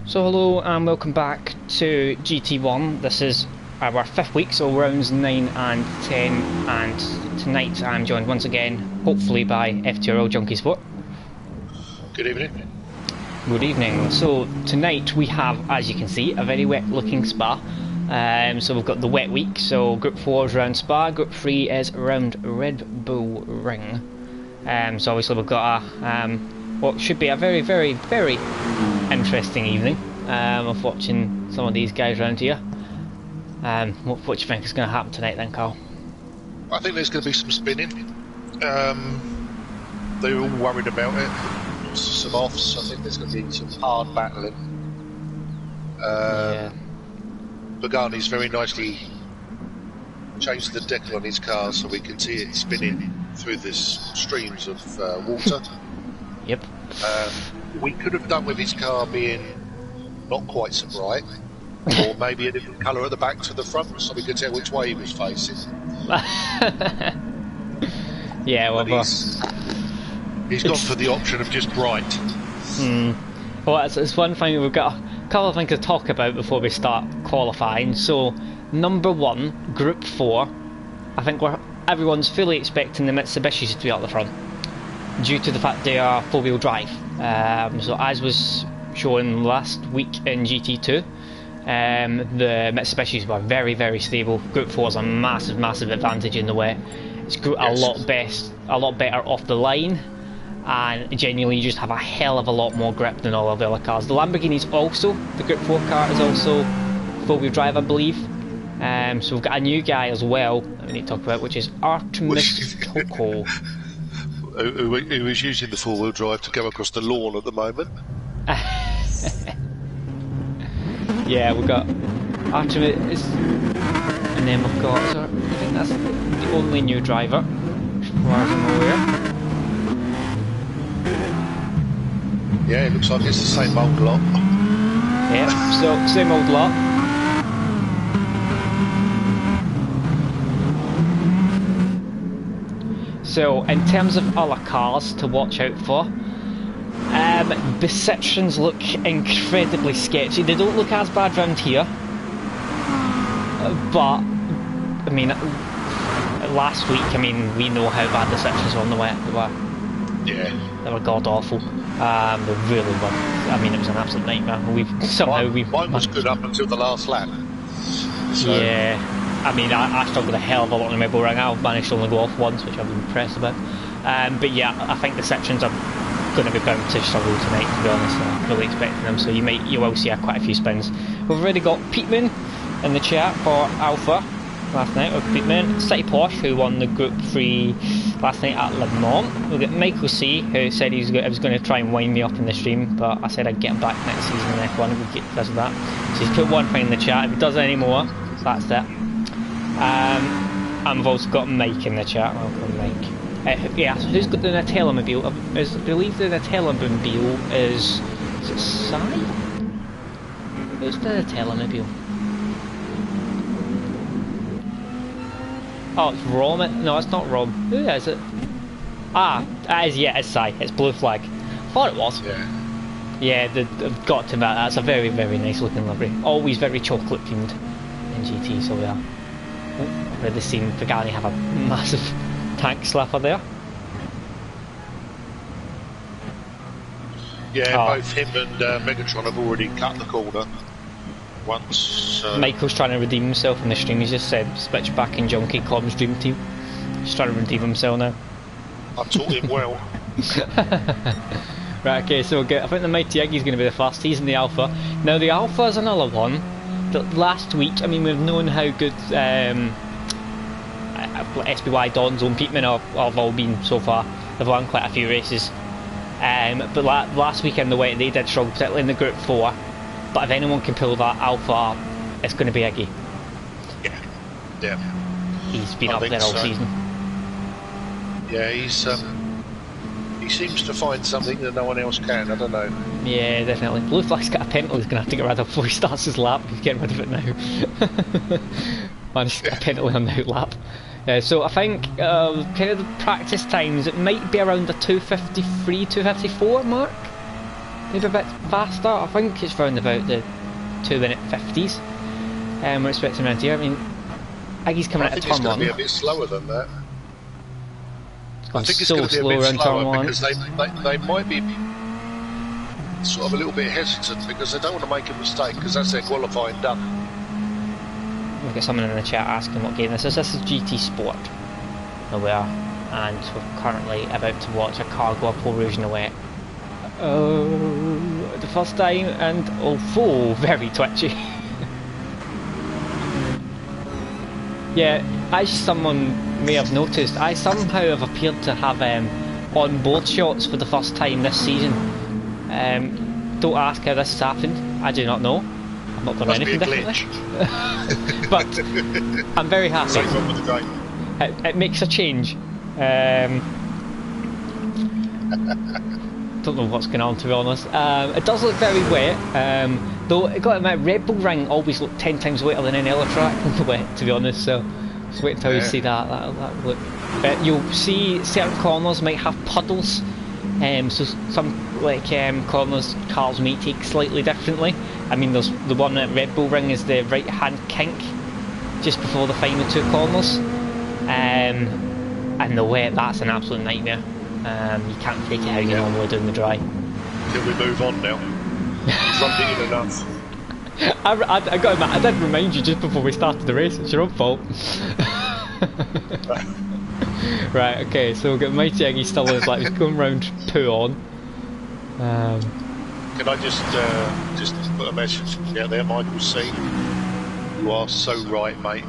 So hello and welcome back to GT1. This is our 5th week, so rounds 9 and 10, and tonight I'm joined once again, hopefully by FTRL Junkie Sport. Good evening. Good evening. So tonight we have, as you can see, a very wet looking Spa. So we've got the wet week, so Group 4 is around Spa, Group 3 is around Red Bull Ring. So obviously we've got a, what should be a very interesting evening of watching some of these guys around here. What do you think is going to happen tonight then, Carl? I think there's going to be some spinning. They're all worried about it. Some offs. I think there's going to be some hard battling. Yeah. Pagani's very nicely changed the decal on his car so we can see it spinning through this streams of water. Yep. We could have done with his car being not quite so bright, or maybe a different colour at the back to the front, so we could tell which way he was facing. Yeah, well, he's gone for the option of just bright. Well, it's one thing we've got a couple of things to talk about before we start qualifying. So, number 1, Group 4, I think everyone's fully expecting the Mitsubishis to be out the front, due to the fact they are 4-wheel drive. So as was shown last week in GT2, the Mitsubishis were very stable. Group 4 is a massive advantage in the wet. It's a lot better off the line, and genuinely you just have a hell of a lot more grip than all of the other cars. The Lamborghini's also, the Group 4 car is also 4-wheel drive, I believe. So we've got a new guy as well that we need to talk about, which is Artemis Toko. Who is using the 4-wheel drive to go across the lawn at the moment. Yeah, we've got Artemis, and then we've got, so I think that's the only new driver, as far as I'm aware. Yeah, it looks like it's the same old lot. Yeah, so same old lot. So, in terms of other cars to watch out for, the sections look incredibly sketchy. They don't look as bad round here, but I mean, last week, I mean, we know how bad the sections were on the wet. They were god awful. They really were. I mean, it was an absolute nightmare. Mine was good up until the last lap. So. Yeah. I mean, I struggled a hell of a lot on the Red Bull Ring. I've managed to only go off once, which I'm impressed about. But yeah, I think the sections are going to be bound to struggle tonight, to be honest. I'm really expecting them, so you will see quite a few spins. We've already got Peatman in the chat for Alpha last night, with Peatman. City Porsche, who won the Group 3 last night at Le Mans. We've got Michael C, who said he was going to try and wind me up in the stream, but I said I'd get him back next season in F1 if we does that. So he's put one thing in the chat. If he does any more, that's it. And we've also got Mike in the chat. Welcome, Mike. Yeah, so who's got the Nutella Mobile? I believe the Nutella Mobile is it Sai? Who's the Nutella Mobile? Oh, it's Rom. No, it's not Rom. Who is it? It's Sai. It's Blue Flag. Thought it was. Yeah, they've got to that. That's a very nice looking livery. Always very chocolate themed in GT, so yeah. I've already seen Pagani have a massive tank slapper there. Yeah, both him and Megatron have already cut the corner once. Michael's trying to redeem himself in the stream. He just said, switch back in Junkie Com's Dream Team. He's trying to redeem himself now. I taught him well. Right, okay, so I think the Mighty Iggy's going to be the first. He's in the Alpha. Now, the Alpha is another one. Last week, I mean, we've known how good SBY, Donzo and Peatman have all been so far. They've won quite a few races. But last weekend, the way they did struggle, particularly in the Group 4. But if anyone can pull that Alpha up, it's going to be Iggy. Yeah. He's been up there all season. Yeah, he seems to find something that no one else can, I don't know. Yeah, definitely. Blue Flag's got a penalty he's going to have to get rid of before he starts his lap. He's getting rid of it now. Managed to get a penalty on the out lap. So I think kind of the practice times, it might be around the 253, 254 mark. maybe a bit faster. I think it's round about the 2-minute 50s. We're expecting around here. I mean, Iggy's coming out of turn 1. I think it's going to be a bit slower than that. I think it's so slow around turn 1 because they might be sort of a little bit hesitant because they don't want to make a mistake because that's their qualifying done. We've got someone in the chat asking what game this is. This is GT Sport. There we are, and we're currently about to watch a car go up Eau Rouge in the wet. Oh, the first time, and oh, very twitchy. Yeah, as someone may have noticed, I somehow have appeared to have on-board shots for the first time this season. Don't ask how this has happened. I do not know. I've not done anything differently. But I'm very happy. Same one with the game. It makes a change. Don't know what's going on, to be honest. It does look very wet, though I got to admit, Red Bull Ring always looked 10 times wetter than any other track in the wet, to be honest, so just wait until you see that. That'll look. You'll see certain corners might have puddles, so some corners cars may take slightly differently. I mean, there's the one at Red Bull Ring is the right hand kink just before the final 2 corners, and the wet, that's an absolute nightmare. You can't take it how you normally do in the dry. Can we move on now? Run it enough. I got to admit, I did remind you just before we started the race. It's your own fault. Right, okay, so we've got Mighty Iggy still is like he's going round 2 on. Can I just put a message out there, Michael C? You are so right, mate.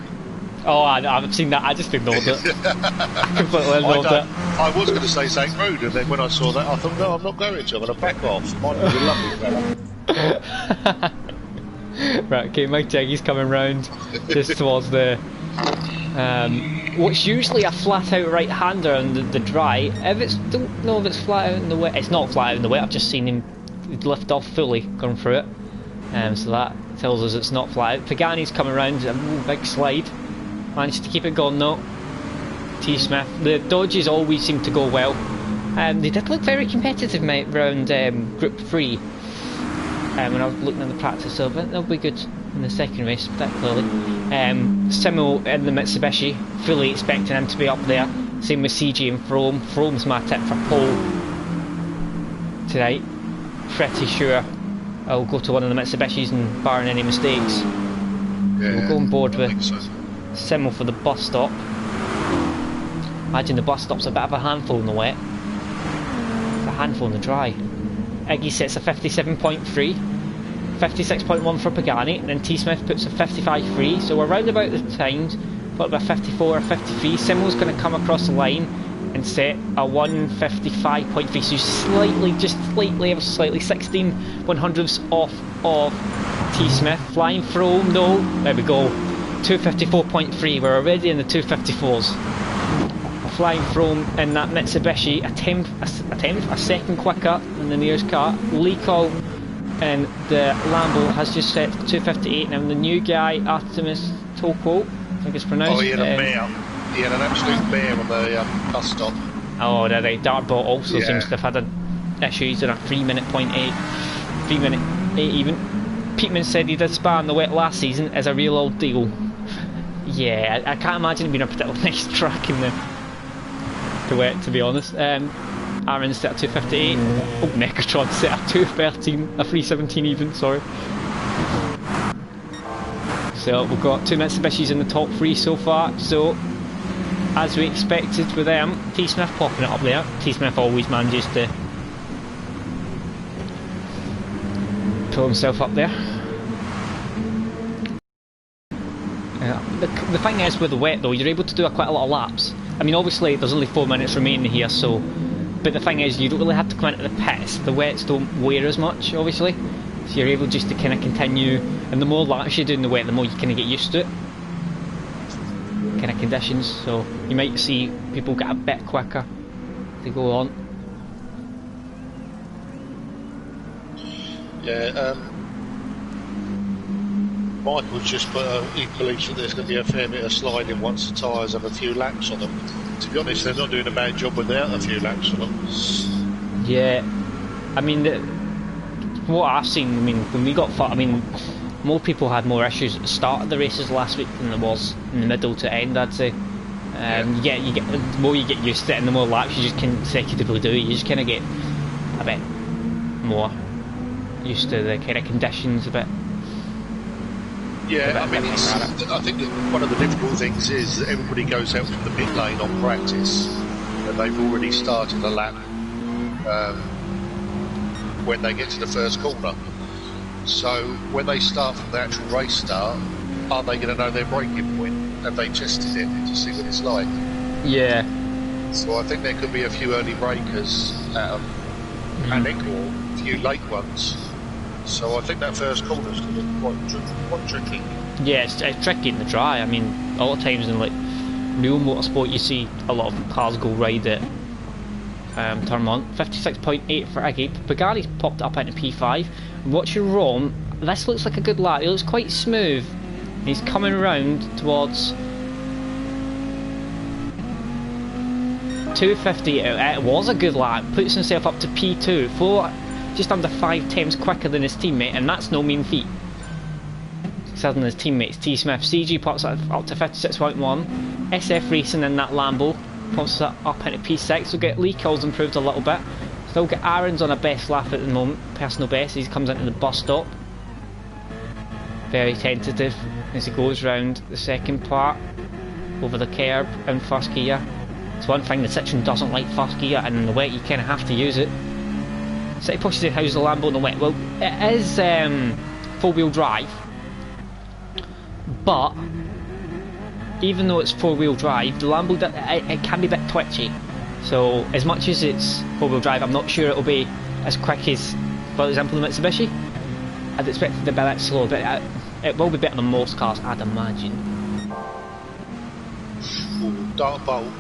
Oh, I've seen that. I just ignored it. I completely ignored it. I was going to say something rude, and then when I saw that, I thought, no, I'm not going to. I'm going to back off. Michael's a lovely fella. Right, okay, Mike Jaggy's coming round just towards the what's usually a flat out right hander on the dry. If it's, don't know if it's flat out in the wet. It's not flat out in the wet. I've just seen him lift off fully going through it, so that tells us it's not flat out. Pagani's coming round, a big slide, managed to keep it going though. T Smith, the dodges always seem to go well. They did look very competitive, mate, around Group 3. When I was looking at the practice, so they'll be good in the second race, particularly. Simo in the Mitsubishi, fully expecting him to be up there. Same with CG and Frome. Frome's my tip for pole tonight. Pretty sure I'll go to one of the Mitsubishis and barring any mistakes. Yeah, we'll go on board with so. Simo for the bus stop. Imagine the bus stop's a bit of a handful in the wet. It's a handful in the dry. Iggy sets a 57.3, 56.1 for Pagani, and then T Smith puts a 55.3, so we're round about the times, got about 54 or 53. Simo's going to come across the line and set a 155.3, so slightly, just slightly, ever so slightly, 16/100ths off of T Smith. Flying Frome, no, there we go, 254.3, we're already in the 254s. Flying Frome in that Mitsubishi, a second quicker than the nearest car. Leakall and the Lambo has just set 258. Now the new guy, Artemis Toko, I think it's pronounced. Oh, he had a mare. He had an absolute mare on the bus stop. Oh, did he? Dartbot also seems to have had issues in a 3-minute .8, 3-minute 8 even. Peatman said he did Spa in the wet last season as a real old deal. Yeah, I can't imagine it being a particularly nice track in the wet, to be honest. Aaron set a 258. Oh, Megatron set a 213, a 317 even, sorry. So we've got 2 Mitsubishis in the top 3 so far, so as we expected with them, T Smith popping it up there. T Smith always manages to pull himself up there. The thing is with the wet though, you're able to do quite a lot of laps. I mean, obviously there's only 4 minutes remaining here, so, but the thing is you don't really have to come into the pits. The wets don't wear as much, obviously, so you're able just to kind of continue, and the more laps you do in the wet, the more you kind of get used to it, kind of conditions, so you might see people get a bit quicker as they go on. Yeah, Michael's just put he believes that there's going to be a fair bit of sliding once the tyres have a few laps on them. To be honest, they're not doing a bad job without a few laps on them. Yeah, I mean, what I've seen, I mean, when we got I mean, more people had more issues at the start of the races last week than there was in the middle to end, I'd say. You get the more you get used to it and the more laps you just consecutively do, you just kind of get a bit more used to the kind of conditions a bit. Yeah, I mean, I think that one of the difficult things is that everybody goes out from the pit lane on practice and they've already started a lap when they get to the first corner. So when they start from the actual race start, are they going to know their braking point? Have they tested it to see what it's like? Yeah. So I think there could be a few early breakers out of panic or a few late ones. So I think that first corner's going to be quite tricky. Yeah, it's tricky in the dry. I mean, a lot of times in like real motorsport, you see a lot of cars go right at turn 1. 56.8 for Iggy. Pagani's popped up into P5. Watching Rom, this looks like a good lap. He looks quite smooth. He's coming around towards 250. It was a good lap. Puts himself up to P2. Just under 5 times quicker than his teammate, and that's no mean feat. Other than his teammates, T Smith. CG pops up to 56.1. SF Racing in that Lambo pops up into P6. We'll get Lee Kills improved a little bit. Still get Aaron's on a best lap at the moment, personal best. He comes into the bus stop. Very tentative as he goes round the second part over the curb in first gear. It's one thing the Citroen doesn't like first gear, and in the wet you kind of have to use it. So he pushes in, how's the Lambo in the wet? Well, it is 4-wheel drive, but even though it's 4-wheel drive, the Lambo it can be a bit twitchy. So as much as it's 4-wheel drive, I'm not sure it'll be as quick as, for example, the Mitsubishi. I'd expect it to be a bit slower, but it will be better than most cars, I'd imagine. Ooh, dark bolt.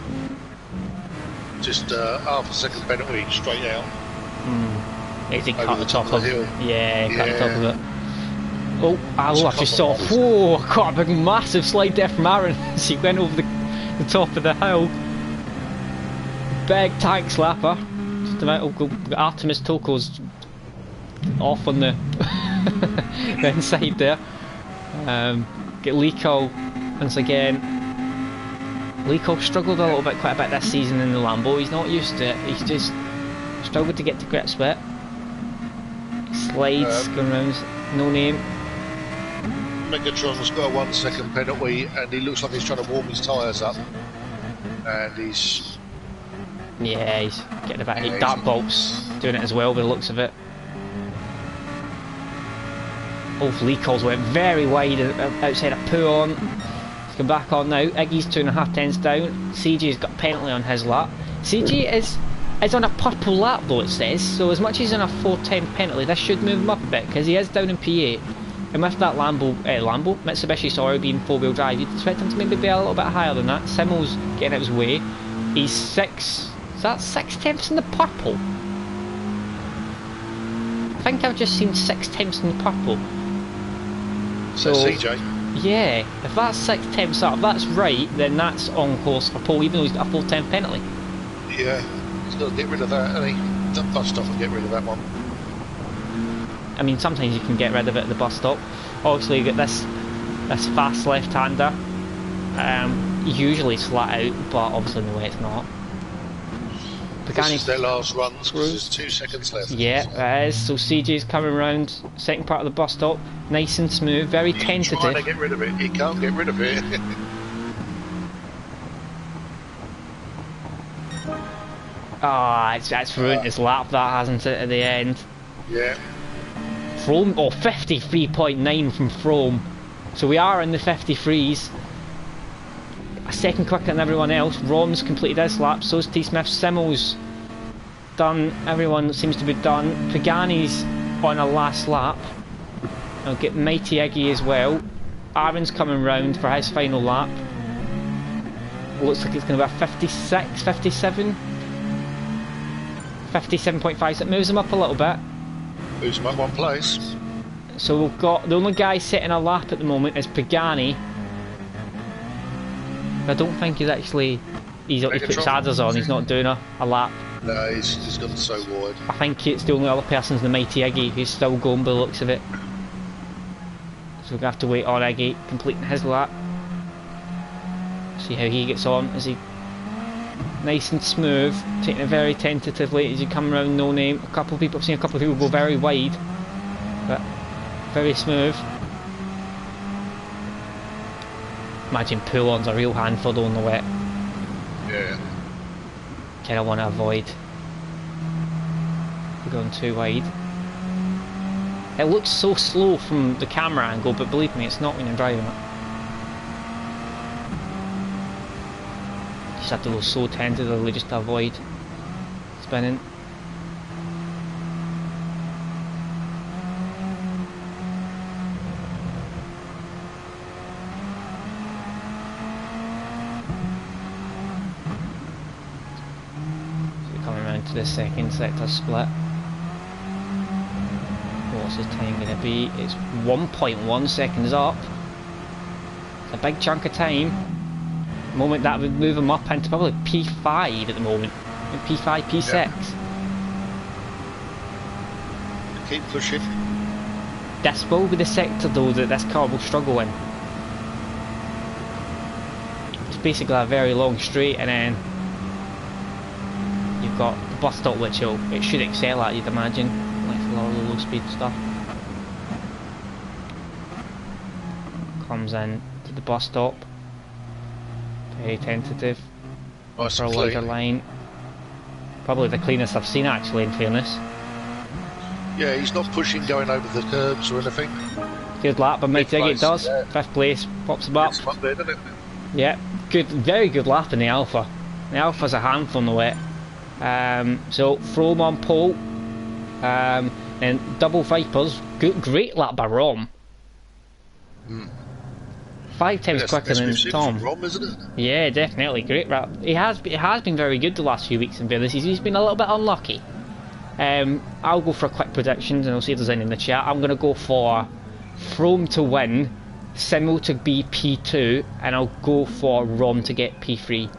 Just half a second penalty straight out. He did cut the top of it. Yeah, cut the top of it. Oh, I just saw. Whoa, quite a big, massive slide there from Aaron as he went over the top of the hill. Big tank slapper. Just about Artemis Toko's off on the, the inside there. Get Lico once again. Lico struggled a little bit, quite a bit this season in the Lambo. He's not used to it. He's just struggled to get to grips with it. Slides going around, no name. Megatron's got a 1 second penalty and he looks like he's trying to warm his tyres up. And he's... Yeah, he's getting a bit of heat. Dark Bolt's doing it as well by the looks of it. Both Lico's went very wide outside of Puon. He's come back on now. Iggy's 2.5 tenths down. CG's got a penalty on his lap. CG is on a purple lap though, it says, so as much as he's on a 410 penalty, this should move him up a bit because he is down in P8, and with that Mitsubishi, sorry, being 4-wheel drive, you'd expect him to maybe be a little bit higher than that. Simmel's getting out of his way. He's 6 tenths in the purple. I think I've just seen 6 tenths in the purple. So CJ? Yeah, if that's 6 tenths up, if that's right, then that's on course for pole, even though he's got a 410 penalty. Yeah. He's got to get rid of that, and he the bus stop and get rid of that one. I mean, sometimes you can get rid of it at the bus stop. Obviously, you get this fast left-hander. Usually it's flat out, but obviously in the way it's not. This is their last runs because there's 2 seconds left. Yeah, it is. So CJ's coming around, second part of the bus stop, nice and smooth, very tentative. He's trying to get rid of it. He can't get rid of it. It's ruined his lap, that hasn't it, at the end. Yeah. Frome, 53.9 from Frome. So we are in the 53s. A second quicker than everyone else. Rom's completed his lap, so's T Smith. Simmel's done, everyone seems to be done. Pagani's on a last lap. I'll get Mighty Iggy as well. Aaron's coming round for his final lap. Looks like it's going to be a 56, 57. 57.5, so it moves him up a little bit. Moves him up 1 place. So we've got, the only guy setting a lap at the moment is Pagani. I don't think he's actually, he puts adders on, he's not doing a lap. No, he's gone so wide. I think it's the only other person's the Mighty Iggy who's still going by the looks of it. So we're going to have to wait on Iggy completing his lap. See how he gets on. Is he nice and smooth, taking it very tentatively as you come around No Name. I've seen a couple of people go very wide, but very smooth. Imagine pull-on's a real handful though in the wet. Yeah. Kind of want to avoid going too wide. It looks so slow from the camera angle, but believe me, it's not when you're driving it. Just have to go so tentatively just to avoid spinning. To the second sector split. What's his time going to be? It's 1.1 seconds up. It's a big chunk of time. The moment that would move him up into probably P5 at the moment. P5, P6. Yeah. Keep pushing. This will be the sector though that this car will struggle in. It's basically a very long straight, and then you've got the bus stop which it should excel at, you'd imagine, like for all the low speed stuff. Comes in to the bus stop, very tentative, Nice for a and wider clean. line. Probably the cleanest I've seen actually, in fairness. Yeah, he's not pushing going over the curbs or anything. Good lap by Mighty Iggy, it does. Yeah. 5th place, pops him up. It's up there, doesn't it? Yeah, good, very good lap in the Alpha. The Alpha's a handful in the wet. So Frome on pole, and double Vipers. Good, great lap by Rom. 5 times quicker than Tom. Rom, isn't it? Yeah, definitely great lap. He has been very good the last few weeks in fairness. He's been a little bit unlucky. I'll go for quick predictions and I'll see if there's any in the chat. I'm going to go for Frome to win, Simmel to be P2, and I'll go for Rom to get P3.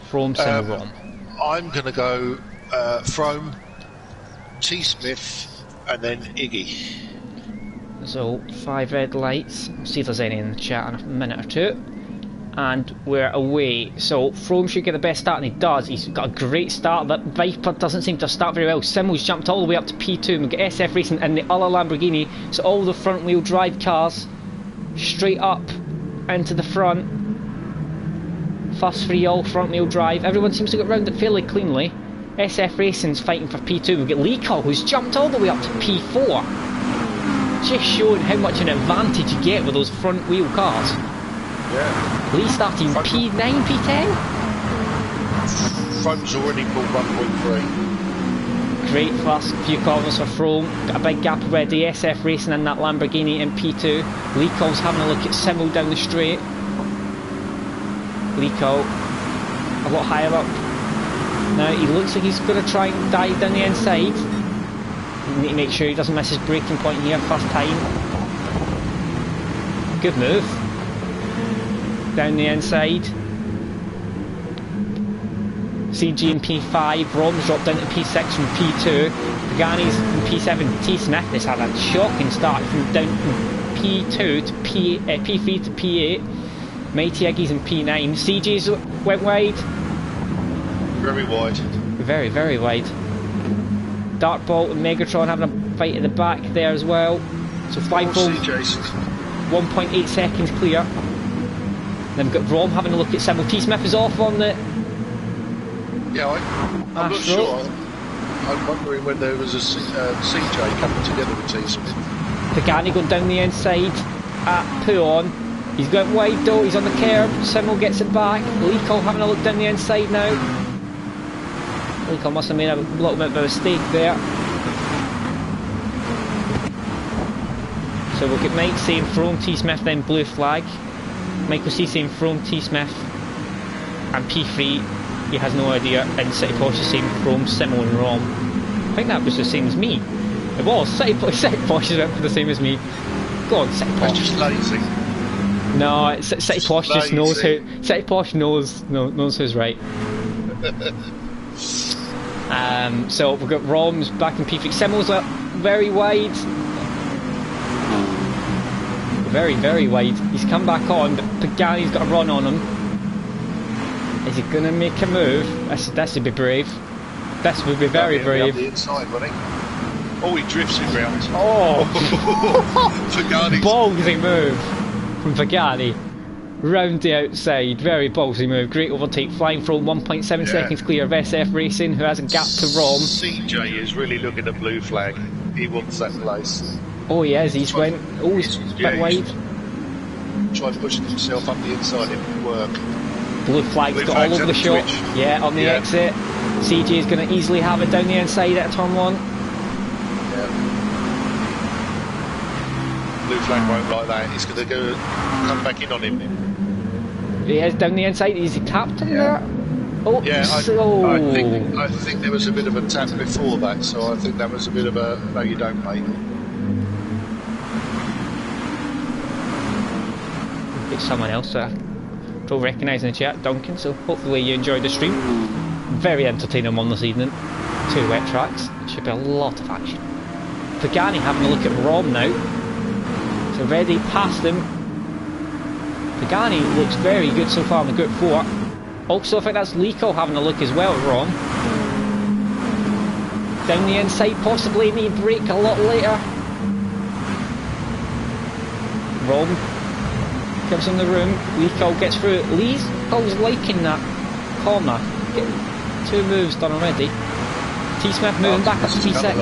Frome, Simmel, Rom. I'm going to go Frome, T. Smith, and then Iggy. So 5 red lights. See if there's any in the chat in a minute or two. And we're away. So Frome should get the best start, and he does. He's got a great start. That Viper doesn't seem to start very well. Simmel's jumped all the way up to P2. And we've got SF Racing in the other Lamborghini. So all the front wheel drive cars straight up into the front. Fuss free, all front wheel drive. Everyone seems to get round it fairly cleanly. SF Racing's fighting for P2. We've got Leacock, who's jumped all the way up to P4. Just showing how much an advantage you get with those front wheel cars. Yeah. Lee starting P9, P10? Frome's already pulled 1.3. Great first few corners for Frome. Got a big gap already. SF Racing in that Lamborghini in P2. Leacock's having a look at Simmel down the straight. Leacock a lot higher up. Now he looks like he's going to try and dive down the inside. You need to make sure he doesn't miss his braking point here first time. Good move. Down the inside. CG in P5, Rom's dropped down to P6 from P2. Pagani's in P7. T. Smith has had a shocking start from down from P2 to P3 to P8. Mighty Iggy's in P9. CG's went wide. Very wide. Very, very wide. Dartbolt and Megatron having a fight at the back there as well. So 5 volts, 1.8 seconds clear. Then we've got Rom having a look at Simmel. T. Smith is off on the... Yeah, I'm not sure. I'm wondering when there was a CJ coming together with T. Smith. Pagani going down the inside at Puon. He's going wide though, he's on the curb. Simmel gets it back. Leacock having a look down the inside now. Leacock must have made a little bit of a mistake there. So we'll get Mike saying Frome, T. Smith, then blue flag. Michael C saying Frome, T. Smith, and P3. He has no idea. And City Porsche is saying Frome, Simmel, and Rom. I think that was the same as me. It was. City Porsche went for the same as me. Go on, City Porsche. That's just lazy. No, City Porsche just knows who. City Porsche knows who's right. So we've got Roms back in P3. Simmel's very wide. Very, very wide. He's come back on, but Pagani's got a run on him. Is he going to make a move? This would be brave. This would be very brave. The inside, wouldn't he? Oh, he drifts it round. Oh! Pagani. Ballsy move from Pagani. Round the outside. Very ballsy move. Great overtake. Flying from 1.7 seconds clear of SF Racing, who has a gap to Rom. CJ is really looking at blue flag. He wants that place. Oh, he is. He's went. Oh, he's a bit wide. Tried pushing himself up the inside. It didn't work. Blue flag's got all over the shot. Yeah, on the exit. CJ is going to easily have it down the inside at turn 1. Blue flag won't like that. He's going to go come back in on him. He is down the inside. Is he tapped him there? Oh, yeah. I think there was a bit of a tap before that, so I think that was a bit of a no, you don't, mate. Get someone else to recognise in the chat, Duncan. So hopefully you enjoyed the stream. Very entertaining one this evening. 2 wet tracks. Should be a lot of action. Pagani having a look at Rom now. So already past him. Pagani looks very good so far in the Group 4. Also I think that's Lico having a look as well at Rom. Down the inside possibly, need brake a lot later. Rom comes in the room. Lico gets through. Lico's liking that corner. Getting 2 moves done already. T-Smith moving back up to P6.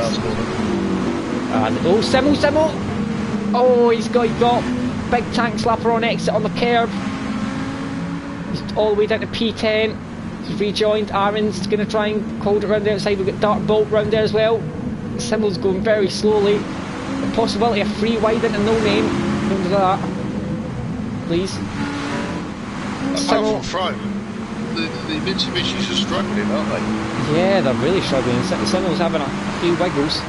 And oh, Simmel! Oh, he's got big tank slapper on exit on the curb. He's all the way down to P10. He's rejoined. Aaron's going to try and hold it around the outside. We've got Dark Bolt round there as well. Simmel's going very slowly. The possibility of free wide into no name. Don't do that. Please. Apart from Frome, the Mitsubishis are struggling, aren't they? Yeah, they're really struggling. Simmel's having a few wiggles.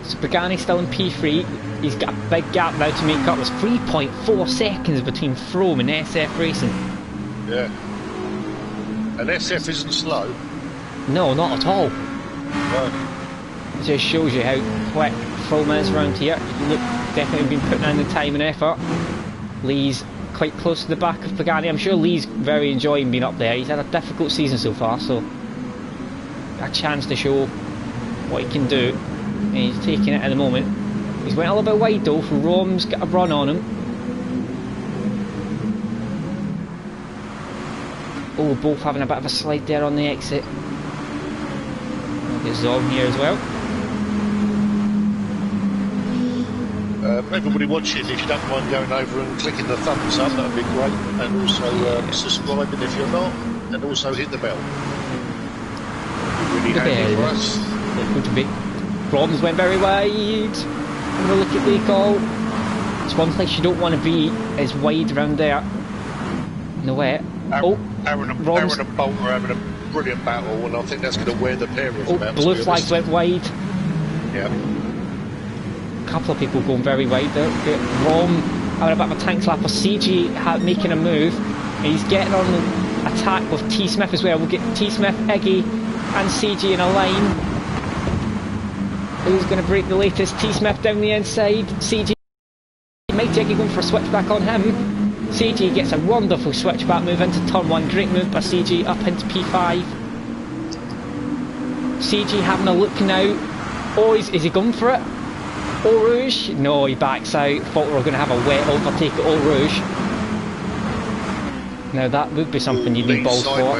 So Pagani's still in P3. He's got a big gap now to make up. There's 3.4 seconds between Frome and SF Racing. Yeah. And SF isn't slow. No, not at all. No. It just shows you how quick Frome is around here. Look, definitely been putting in the time and effort. Lee's quite close to the back of Pagani. I'm sure Lee's very enjoying being up there. He's had a difficult season so far, so a chance to show what he can do. And he's taking it at the moment. He's went a little bit wide though, for Rom's got a run on him. Oh, both having a bit of a slide there on the exit. We'll get Zom here as well. Everybody watching, if you don't mind going over and clicking the thumbs up, that would be great. And also subscribing if you're not, and also hit the bell. Really handy for us. Good to be. Rom's went very wide. Have a look at Lico. It's one place you don't want to be, is wide around there. No way. Aaron and Bolt are having a brilliant battle, and I think that's going to wear the pair of them out. Blue flags went wide. Yeah. A couple of people going very wide there. Rom having a bit of a tank slapper. CG making a move. He's getting on the attack with T-Smith as well. We'll get T-Smith, Iggy and CG in a line. Who's going to break the latest? T-Smith down the inside. CG. Mighty Iggy going for a switchback on him. CG gets a wonderful switchback move into turn 1. Great move by CG up into P5. CG having a look now. Oh, is he going for it? Eau Rouge? No, he backs out. Thought we were going to have a wet overtake at Eau Rouge. Now that would be something you'd need balls for.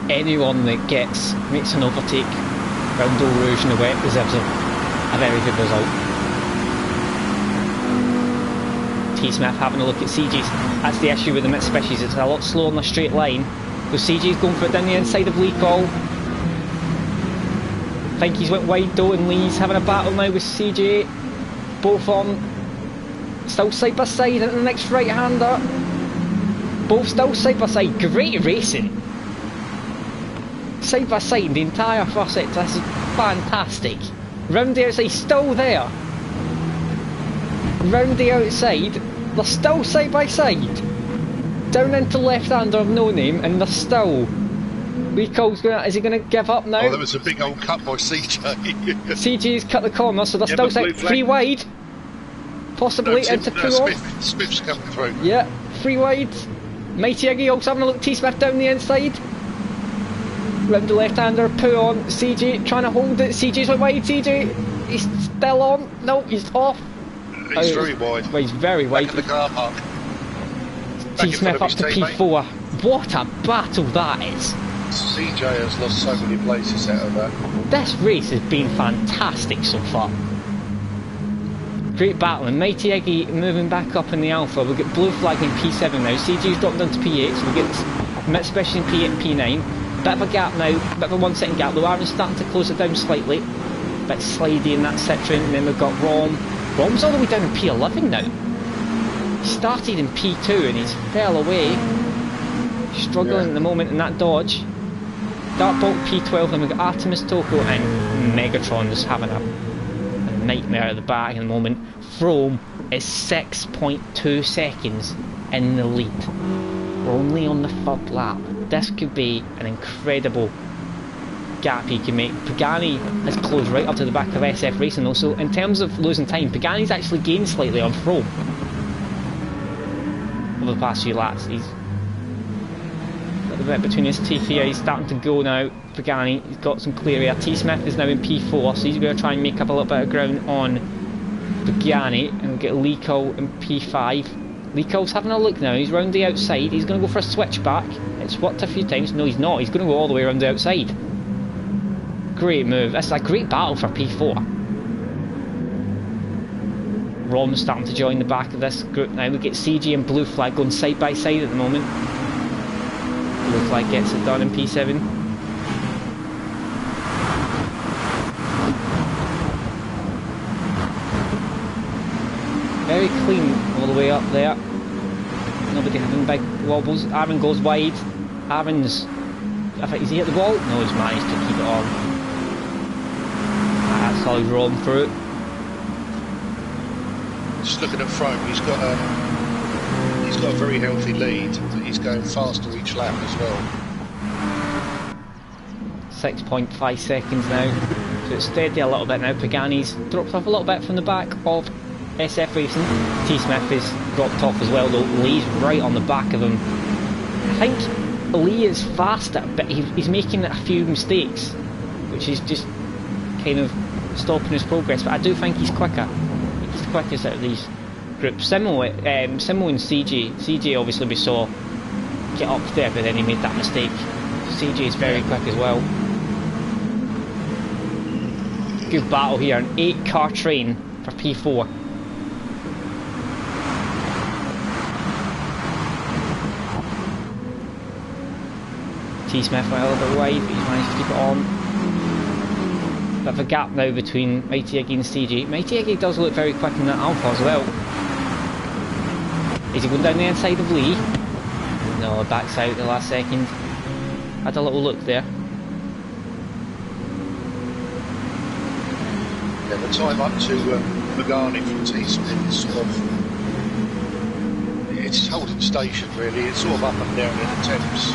Anyone that makes an overtake round Eau Rouge in the wet deserves a very good result. T-Smith having a look at CG's. That's the issue with the Mitsubishis, it's a lot slower on the straight line. So CG's going for it down the inside of Lico. I think he's went wide though, and Lee's having a battle now with CG. Both on. Still side by side into the next right-hander. Both still side by side. Great racing. Side by side the entire first sector. This is fantastic. Round the outside, still there. Round the outside, they're still side by side. down into left-hander of no name, and they're still. Rico's is he gonna give up now? Oh, there was a big old cut by CJ. CJ's cut the corner, so they're still saying free wide. Possibly into Puon. Smith's coming through. Yeah, free wide. Mighty Iggy also having a look. T-Smith down the inside. Round the left-hander, Puon. CJ trying to hold it. CJ's went wide. CJ, he's still on. No, he's off. He's very wide. Well, he's very wide. Back in the car park. T-Smith up to P4. What a battle that is. CJ has lost so many places out of that. This race has been fantastic so far. Great battle, and Mighty Iggy moving back up in the Alpha. We'll get blue flag in P7 now. CG's dropped down to P8, so we'll get Mitsubishi in P8 and P9. Bit of a gap now, bit of a 1 second gap. Aaron's starting to close it down slightly. Bit slidey in that Citroen, and then we've got Rom. Rom's all the way down in P11 now. He started in P2 and he's fell away. Struggling at the moment in that Dodge. Dartbolt P12, and we've got Artemis Toko and Megatron just having a nightmare at the back in the moment. Frome is 6.2 seconds in the lead. We're only on the 3rd lap. This could be an incredible gap he can make. Pagani has closed right up to the back of SF Racing though, so in terms of losing time, Pagani's actually gained slightly on Frome over the past few laps. He's a little bit between his teeth here. He's starting to go now. Pagani, he's got some clear air. T-Smith is now in P4, so he's going to try and make up a little bit of ground on Pagani, and we'll get Lico in P5. Lico's having a look now. He's round the outside. He's going to go for a switchback. It's worked a few times. No, he's not. He's going to go all the way around the outside. Great move. That's a great battle for P4. Rom's starting to join the back of this group now. We get CG and Blue Flag going side by side at the moment. Blue Flag gets it done in P7. Very clean all the way up there. Nobody having big wobbles. Aaron goes wide. Aaron's... I think, is he at the wall? No, he's managed to keep it on. That's how he's rolling through it. Just looking at Frome, he's got a very healthy lead. He's going faster each lap as well. 6.5 seconds now. So it's steady a little bit now. Pagani's dropped off a little bit from the back of SF Racing. T-Smith is dropped off as well though. Lee's right on the back of him. I think Lee is faster, but he's making a few mistakes, which is just kind of stopping his progress. But I do think he's quicker. He's the quickest out of these groups. Simo and CJ. CJ obviously we saw get up there, but then he made that mistake. CJ is very quick as well. Good battle here. An 8-car train for P4. T-Smith went a little bit wide, but he's managed to keep it on. Bit of a gap now between Mighty Iggy and CG. Mighty Iggy does look very quick in that Alpha as well. Is he going down the inside of Lee? No, backs out the last second. Had a little look there. Yeah, the time up to Magani from T-Smith is sort of... It's holding station really. It's sort of up and down in attempts.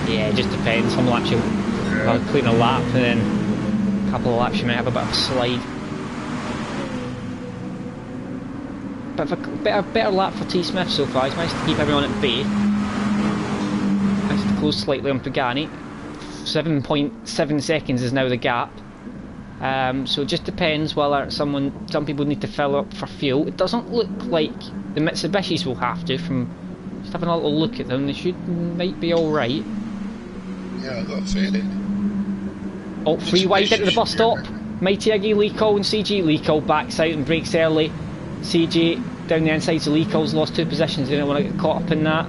Yeah, it just depends. Some laps you'll have a cleaner lap, and then a couple of laps you might have a bit of a slide. But a better lap for T-Smith so far. He's managed to keep everyone at bay. Managed to close slightly on Pagani. 7.7 seconds is now the gap. So it just depends whether some people need to fill up for fuel. It doesn't look like the Mitsubishis will have to. From just having a little look at them, they might be all right. Yeah, I've got a feeling. Oh, free wide into the bus stop. Mighty Iggy, Lico and CG. Lico backs out and brakes early. CG down the inside, so Lico's lost 2 positions. They don't want to get caught up in that.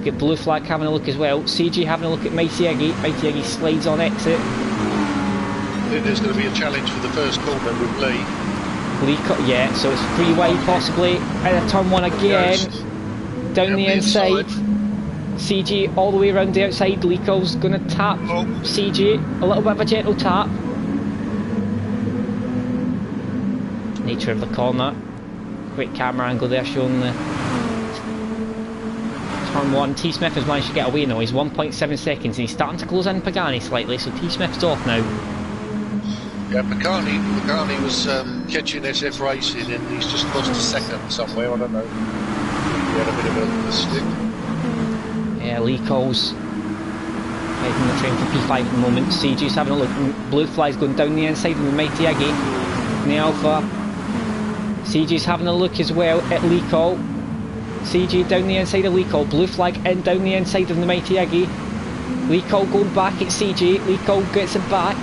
Get Blue Flag having a look as well. CG having a look at Mighty Iggy. Mighty Iggy slides on exit. I think there's going to be a challenge for the first corner with Lee. Lico, yeah, so it's free wide possibly. And a turn 1 again. Yes. Down the inside. CG all the way around the outside. Lico's going to tap CG. A little bit of a gentle tap. Nature of the corner. Great camera angle there showing the turn 1. T Smith has managed to get away now. He's 1.7 seconds and he's starting to close in Pagani slightly, so T Smith's off now. Yeah, Pagani was catching SF Racing and he's just lost a second somewhere, I don't know. He had a bit of a slip. Yeah, Lee Cole's heading the train for P5 at the moment. CG's having a look. Blue fly's going down the inside of the Mighty Aggie in the Alpha. CG's having a look as well at Lee Cole. CG down the inside of Lee Cole. Blue flag in down the inside of the Mighty Aggie. Lee Cole going back at CG. Lee Cole gets it back.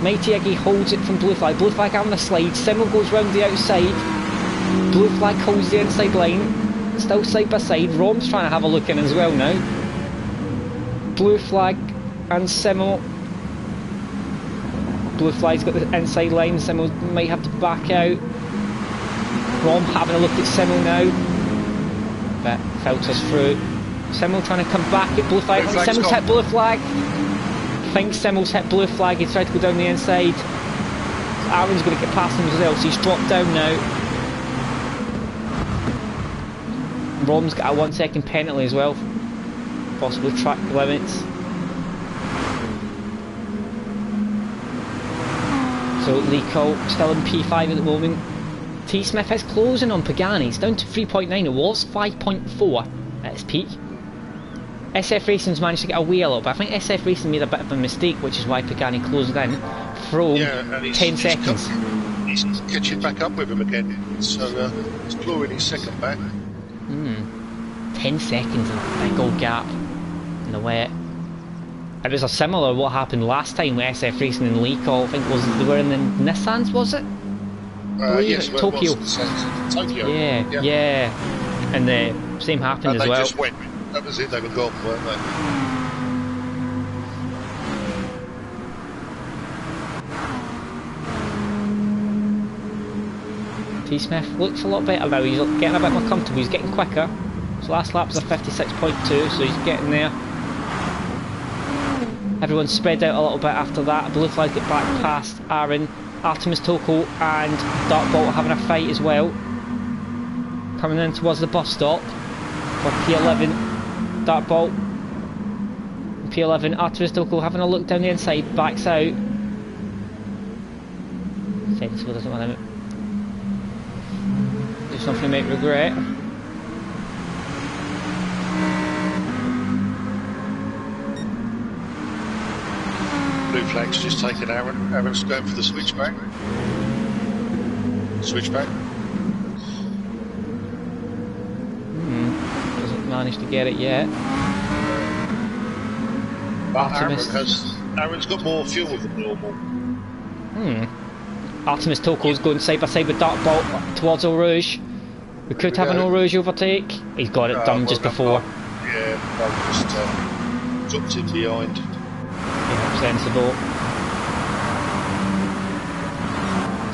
Mighty Aggie holds it from Blue flag. Blue flag having a slide. Simmel goes round the outside. Blue flag holds the inside line. Still side by side. Rom's trying to have a look in as well now. Blue flag and Simmel. Blue flag's got the inside line. Simmel might have to back out. Rom having a look at Simmel now. But filters through. Simmel trying to come back at Blue flag. Simmel's hit Blue flag. I think Simmel's hit Blue flag. He's tried to go down the inside. Aaron's going to get past him as well, so he's dropped down now. Rom's got a 1 second penalty as well. Possibly track limits. So Lee Cole still in P5 at the moment. T Smith is closing on Pagani. It's down to 3.9. It was 5.4 at its peak. SF Racing's managed to get away a little bit. I think SF Racing made a bit of a mistake, which is why Pagani closed in. From 10 seconds. He's catching back up with him again. So he's clawing his second back. 10 seconds in a big old gap in the wet. It was a similar what happened last time with SF Racing and Lee Cole. I think they were in the Nissans, was it? Yes, Tokyo. Tokyo. Yeah. And the same happened as well. Just went. That was it, they were gone, weren't they? T Smith looks a lot better now. He's getting a bit more comfortable. He's getting quicker. His last lap was a 56.2, so he's getting there. Everyone's spread out a little bit after that. Blue flag get back past Aaron. Artemis Toko and Dartbolt are having a fight as well. Coming in towards the bus stop for P11. Dartbolt. P11. Artemis Toko having a look down the inside. Backs out. Sensible doesn't want to do something he might regret. Blue flag's just taken Aaron. Aaron's going for the switchback. Switchback. Doesn't manage to get it yet. Aaron's got more fuel than normal. Artemis Toko's going side by side with Dartbolt towards Eau Rouge. We could have an Eau Rouge overtake. He's got it done just before. Yeah, just dropped him behind. Yeah, sensible.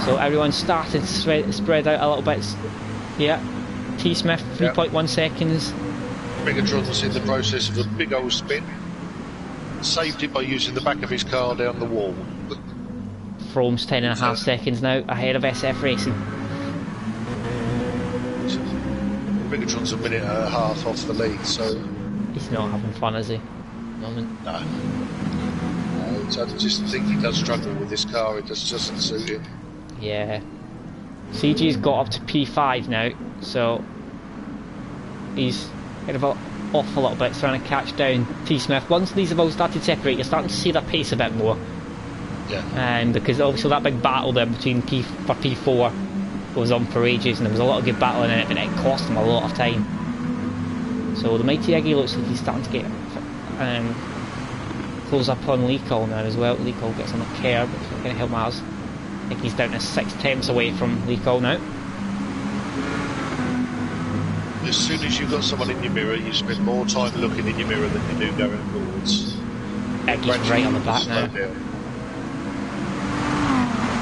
So everyone's starting to spread out a little bit. Yeah, T Smith 3.1 seconds. Megatron's in the process of a big old spin. Saved it by using the back of his car down the wall. Frome's 10.5 seconds now ahead of SF Racing. Megatron's a minute and a half off the lead, so he's not having fun, is he? At the moment. No. So I just think he does struggle with this car. It just doesn't suit him. Yeah. CG's got up to P5 now, so he's kind of off a little bit, trying to catch down T Smith. Once these have all started to separate, you're starting to see their pace a bit more. Yeah. And because obviously that big battle there between P4 was on for ages, and there was a lot of good battling in it, and it cost him a lot of time. So the Mighty Eggy looks like he's starting to get close up on Lee Cole now as well. Lee Cole gets on the curb, it's not going to help matters. I think he's down to 6 tenths away from Lee Cole now. As soon as you've got someone in your mirror, you spend more time looking in your mirror than you do going forwards. Eggy's right on the back now.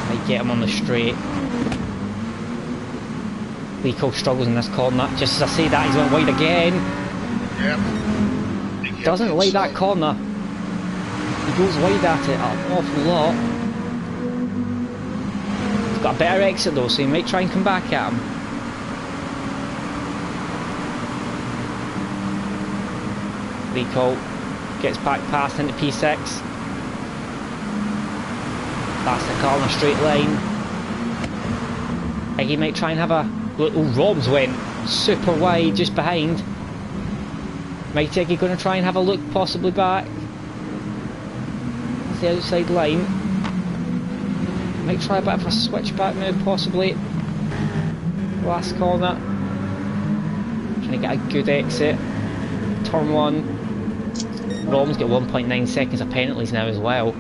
They get him on the straight. Lee Cole struggles in this corner. Just as I say that, he's went wide again. Yeah. Doesn't like that corner. He goes wide at it an awful lot. He's got a better exit though, so he might try and come back at him. Rico gets back past into P6. That's the car on a straight line. Eggy might try and have a little. Robs went super wide just behind. Might Eggy going to try and have a look possibly back. That's the outside line. Might try a bit of a switchback move possibly. Last corner. Trying to get a good exit. Turn 1. Rom's got 1.9 seconds of penalties now as well.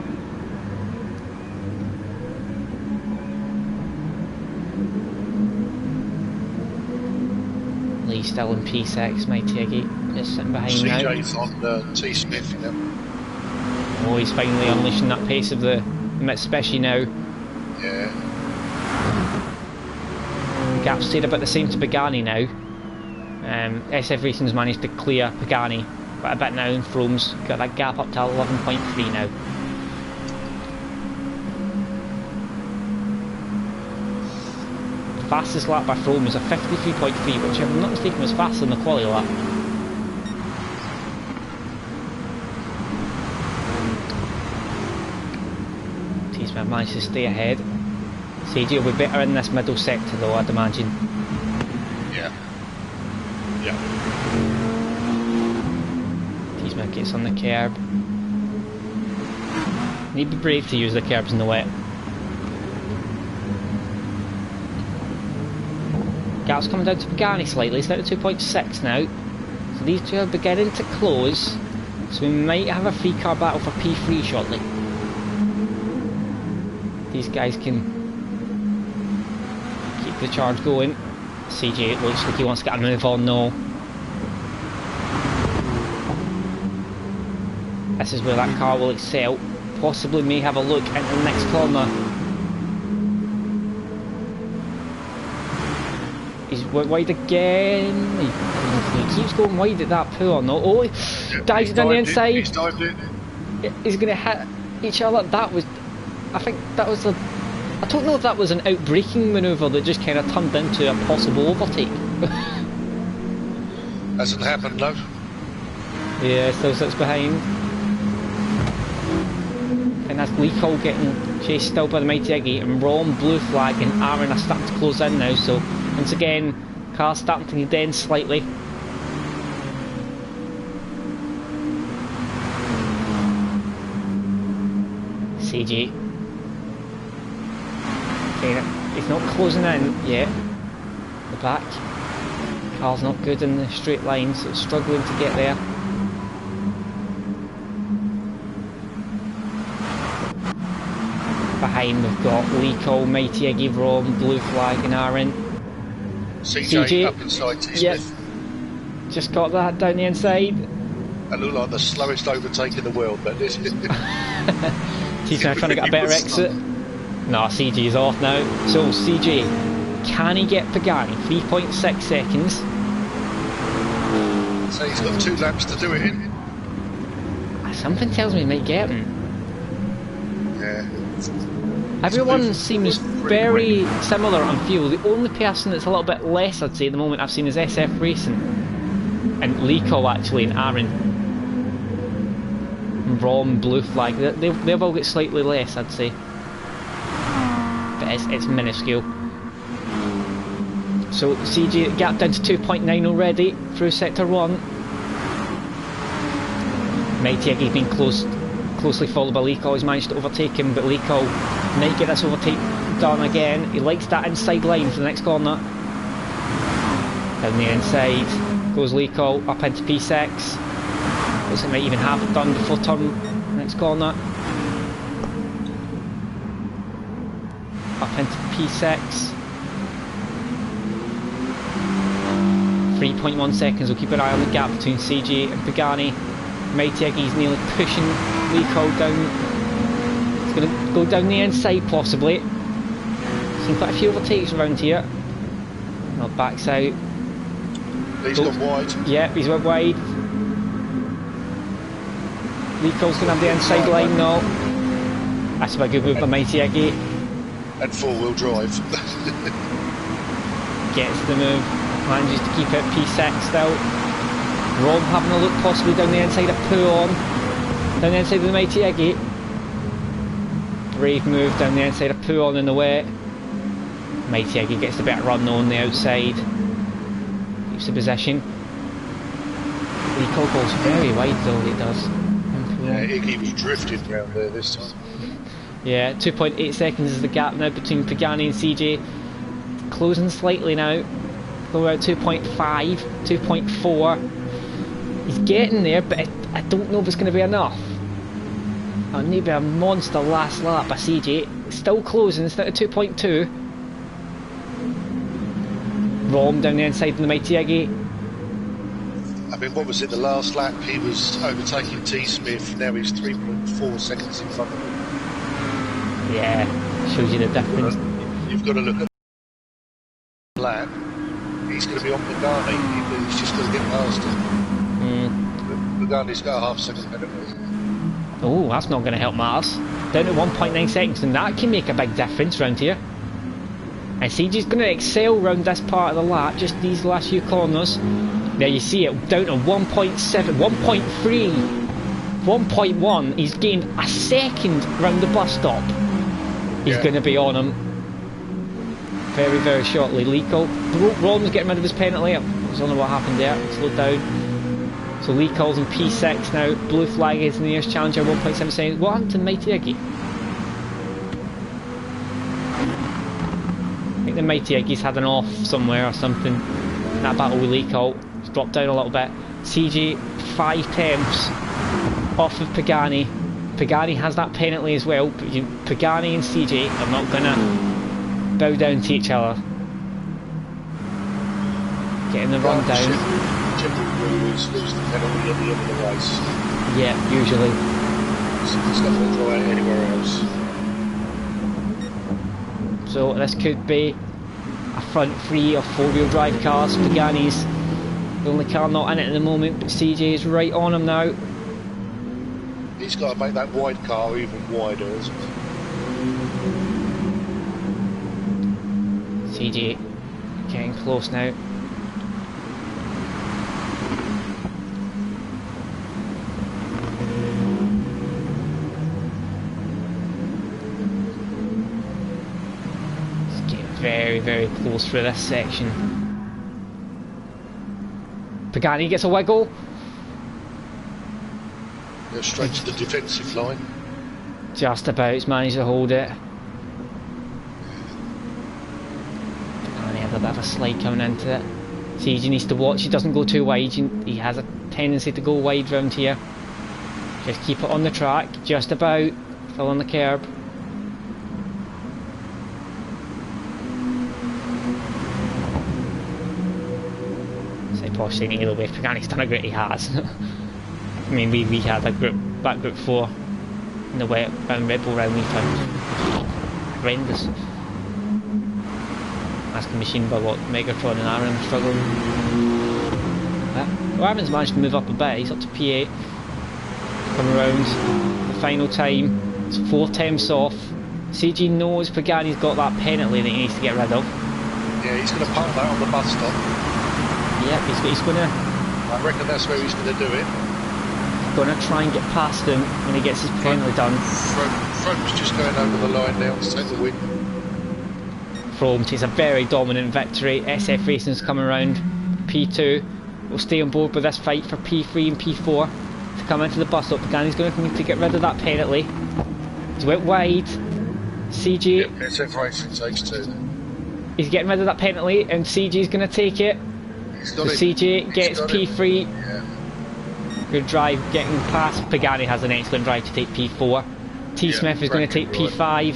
Lee still in P6, Mighty Eggy just sitting behind now. CJ's on T-Smith, you know. Oh, he's finally unleashing that pace of the Mitsubishi now. Yeah. Gap stayed about the same to Pagani now. SF Racing's managed to clear Pagani quite a bit now, and Frome's got that gap up to 11.3 now. The fastest lap by Frome was a 53.3, which if I'm not mistaken was faster than the quali lap. T-Smith managed to stay ahead. CJ will be better in this middle sector though, I'd imagine. Yeah. Yeah. T-Smith gets on the curb. Need to be brave to use the curbs in the wet. Gap's coming down to Pagani slightly, it's down to 2.6 now. So these two are beginning to close. So we might have a free car battle for P3 shortly. These guys can keep the charge going. CJ, it looks like he wants to get a move on now. This is where that car will excel. Possibly may have a look into the next corner. He's wide again. He keeps going wide at that pool or not. Oh, he dives down the inside. He's dived in. He's going to hit each other. That was, I think that was a, I don't know if that was an out-braking manoeuvre that just kind of turned into a possible overtake. Hasn't happened, no. Yeah, still sits behind. And that's Lee Cole getting chased still by the Mighty Eggy, and Ron, Blue Flag and Aaron are starting to close in now, so once again, car's starting to dent slightly. CG. Okay, he's not closing in yet. The back. Car's not good in the straight line, so it's struggling to get there. Behind we've got Lee Cole, Mighty Eggy, Ron, Blue Flag and Aaron. CJ up inside T-Smith. Yep. Just got that down the inside. I look like the slowest overtake in the world, but this is... T-Smith trying to get a better exit. No, CJ is off now. So CJ, can he get Pagani? 3.6 seconds. So he's got 2 laps to do it in. Something tells me he might get him. Yeah. Everyone seems very similar on fuel. The only person that's a little bit less, I'd say, at the moment I've seen is SF Racing. And Leco actually, and Aaron. And Rom, Blue Flag. They've all got slightly less, I'd say. But it's minuscule. So CG gap down to 2.9 already through sector 1. Mighty Eggy being closely followed by Leco. He's managed to overtake him, but Leco might get this overtake done again. He likes that inside line for the next corner. Down the inside goes Leco up into P6. Looks like he might even have it done before turn next corner. Up into P6. 3.1 seconds. We'll keep an eye on the gap between CG and Pagani. Mighty Eggy's nearly pushing Leco down. He's going to go down the inside possibly. Seen quite a few overtakes around here. No, backs out. He's gone wide. Yep, he's went wide. Leco's going to have the inside line now. That's a good move by Mighty Eggy. And 4-wheel drive. Gets the move. Manages to keep it P6 still. Rob having a look possibly down the inside of Puon. Down the inside of the Mighty Iggy. Brave move down the inside of Puon in the wet. Mighty Iggy gets the better run though on the outside. Keeps the position. Rico goes very wide though, it does. Yeah, Iggy was drifting round there this time. Yeah, 2.8 seconds is the gap now between Pagani and CJ. Closing slightly now. Go around 2.5, 2.4. He's getting there, but I don't know if it's going to be enough. I'll need a monster last lap by CJ. Still closing, it's at 2.2. Rom down the inside of the Mighty Iggy. I mean, what was it, the last lap he was overtaking T. Smith, now he's 3.4 seconds in front of him. Yeah, shows you the difference. You've got to look at the lap. He's going to be on Pagani. He's just going to get past him. Pagani's got a half second penalty. Oh, that's not going to help matters. Down to 1.9 seconds, and that can make a big difference round here. And CJ's going to excel round this part of the lap, just these last few corners. There you see it, down to 1.7, 1.3, 1.1. He's gained a second round the bus stop. He's going to be on him very, very shortly. Lico. Rom's getting rid of his penalty. I don't know what happened there. Slowed down. So Lico's in P6 now. Blue flag is in the nearest challenger, 1.7 seconds. What happened to Mighty Iggy? I think the Mighty Iggy's had an off somewhere or something in that battle with Lico. It's dropped down a little bit. CJ 5 tenths off of Pagani. Pagani has that penalty as well, but Pagani and CJ are not going to bow down to each other. Getting the run down. Generally lose the penalty at the end of the race. Yeah, usually. So it's not going to draw out anywhere else. So this could be a front 3 or 4-wheel drive cars. Pagani's the only car not in it at the moment, but CJ is right on him now. He's got to make that wide car even wider, isn't he? CJ getting close now. It's getting very, very close through this section. Pagani gets a wiggle. Straight to the defensive line. Just about, he's managed to hold it. And he has a bit of a slide coming into it. CJ needs to watch, he doesn't go too wide. He has a tendency to go wide round here. Just keep it on the track, just about. Still on the curb. Say Posh saying either way, Pagani's done a great, he has. I mean, we had a group, back group 4 in the wet round Red Bull round we found horrendous. Asking Machine by what Megatron and Aaron struggling. Well, Aaron's managed to move up a bit, he's up to P8. Come around the final time, it's 4 tenths off. CJ knows Pagani's got that penalty that he needs to get rid of. Yeah, he's going to park that on the bus stop. Yep, he's going to... I reckon that's where he's going to do it. Going to try and get past him when he gets his penalty done. Frome's just going over the line now to take the win. Frome takes a very dominant victory. SF Racing's coming around. P2 will stay on board with this fight for P3 and P4 to come into the bus stop. Pagani's going to need to get rid of that penalty. He's went wide. CJ. Yep, SF Racing takes 2. He's getting rid of that penalty and CJ's going to take it. So CJ gets P3. Yeah. Good drive getting past. Pagani has an excellent drive to take P4. T. Smith is going to take P5.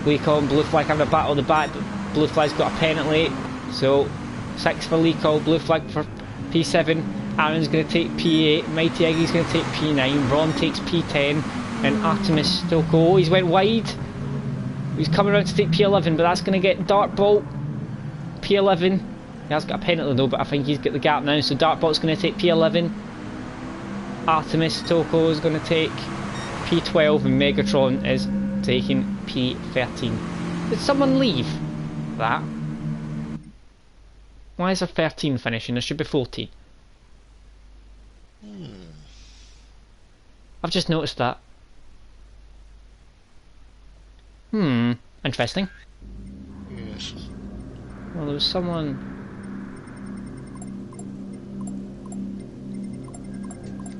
Lico and Blue Flag having a battle at the back, but Blue Flag's got a penalty. So 6 for Lico, Blue Flag for P7. Aaron's going to take P8. Mighty Iggy's going to take P9. Ron takes P10. And Artemis still go. He's went wide. He's coming around to take P11, but that's going to get Dartbolt. P11. He has got a penalty though, but I think he's got the gap now, so Dartbolt's going to take P11. Artemis Toko is going to take P12 and Megatron is taking P13. Did someone leave that? Why is there 13 finishing? There should be 14. I've just noticed that. Interesting. Yes. Well, there was someone...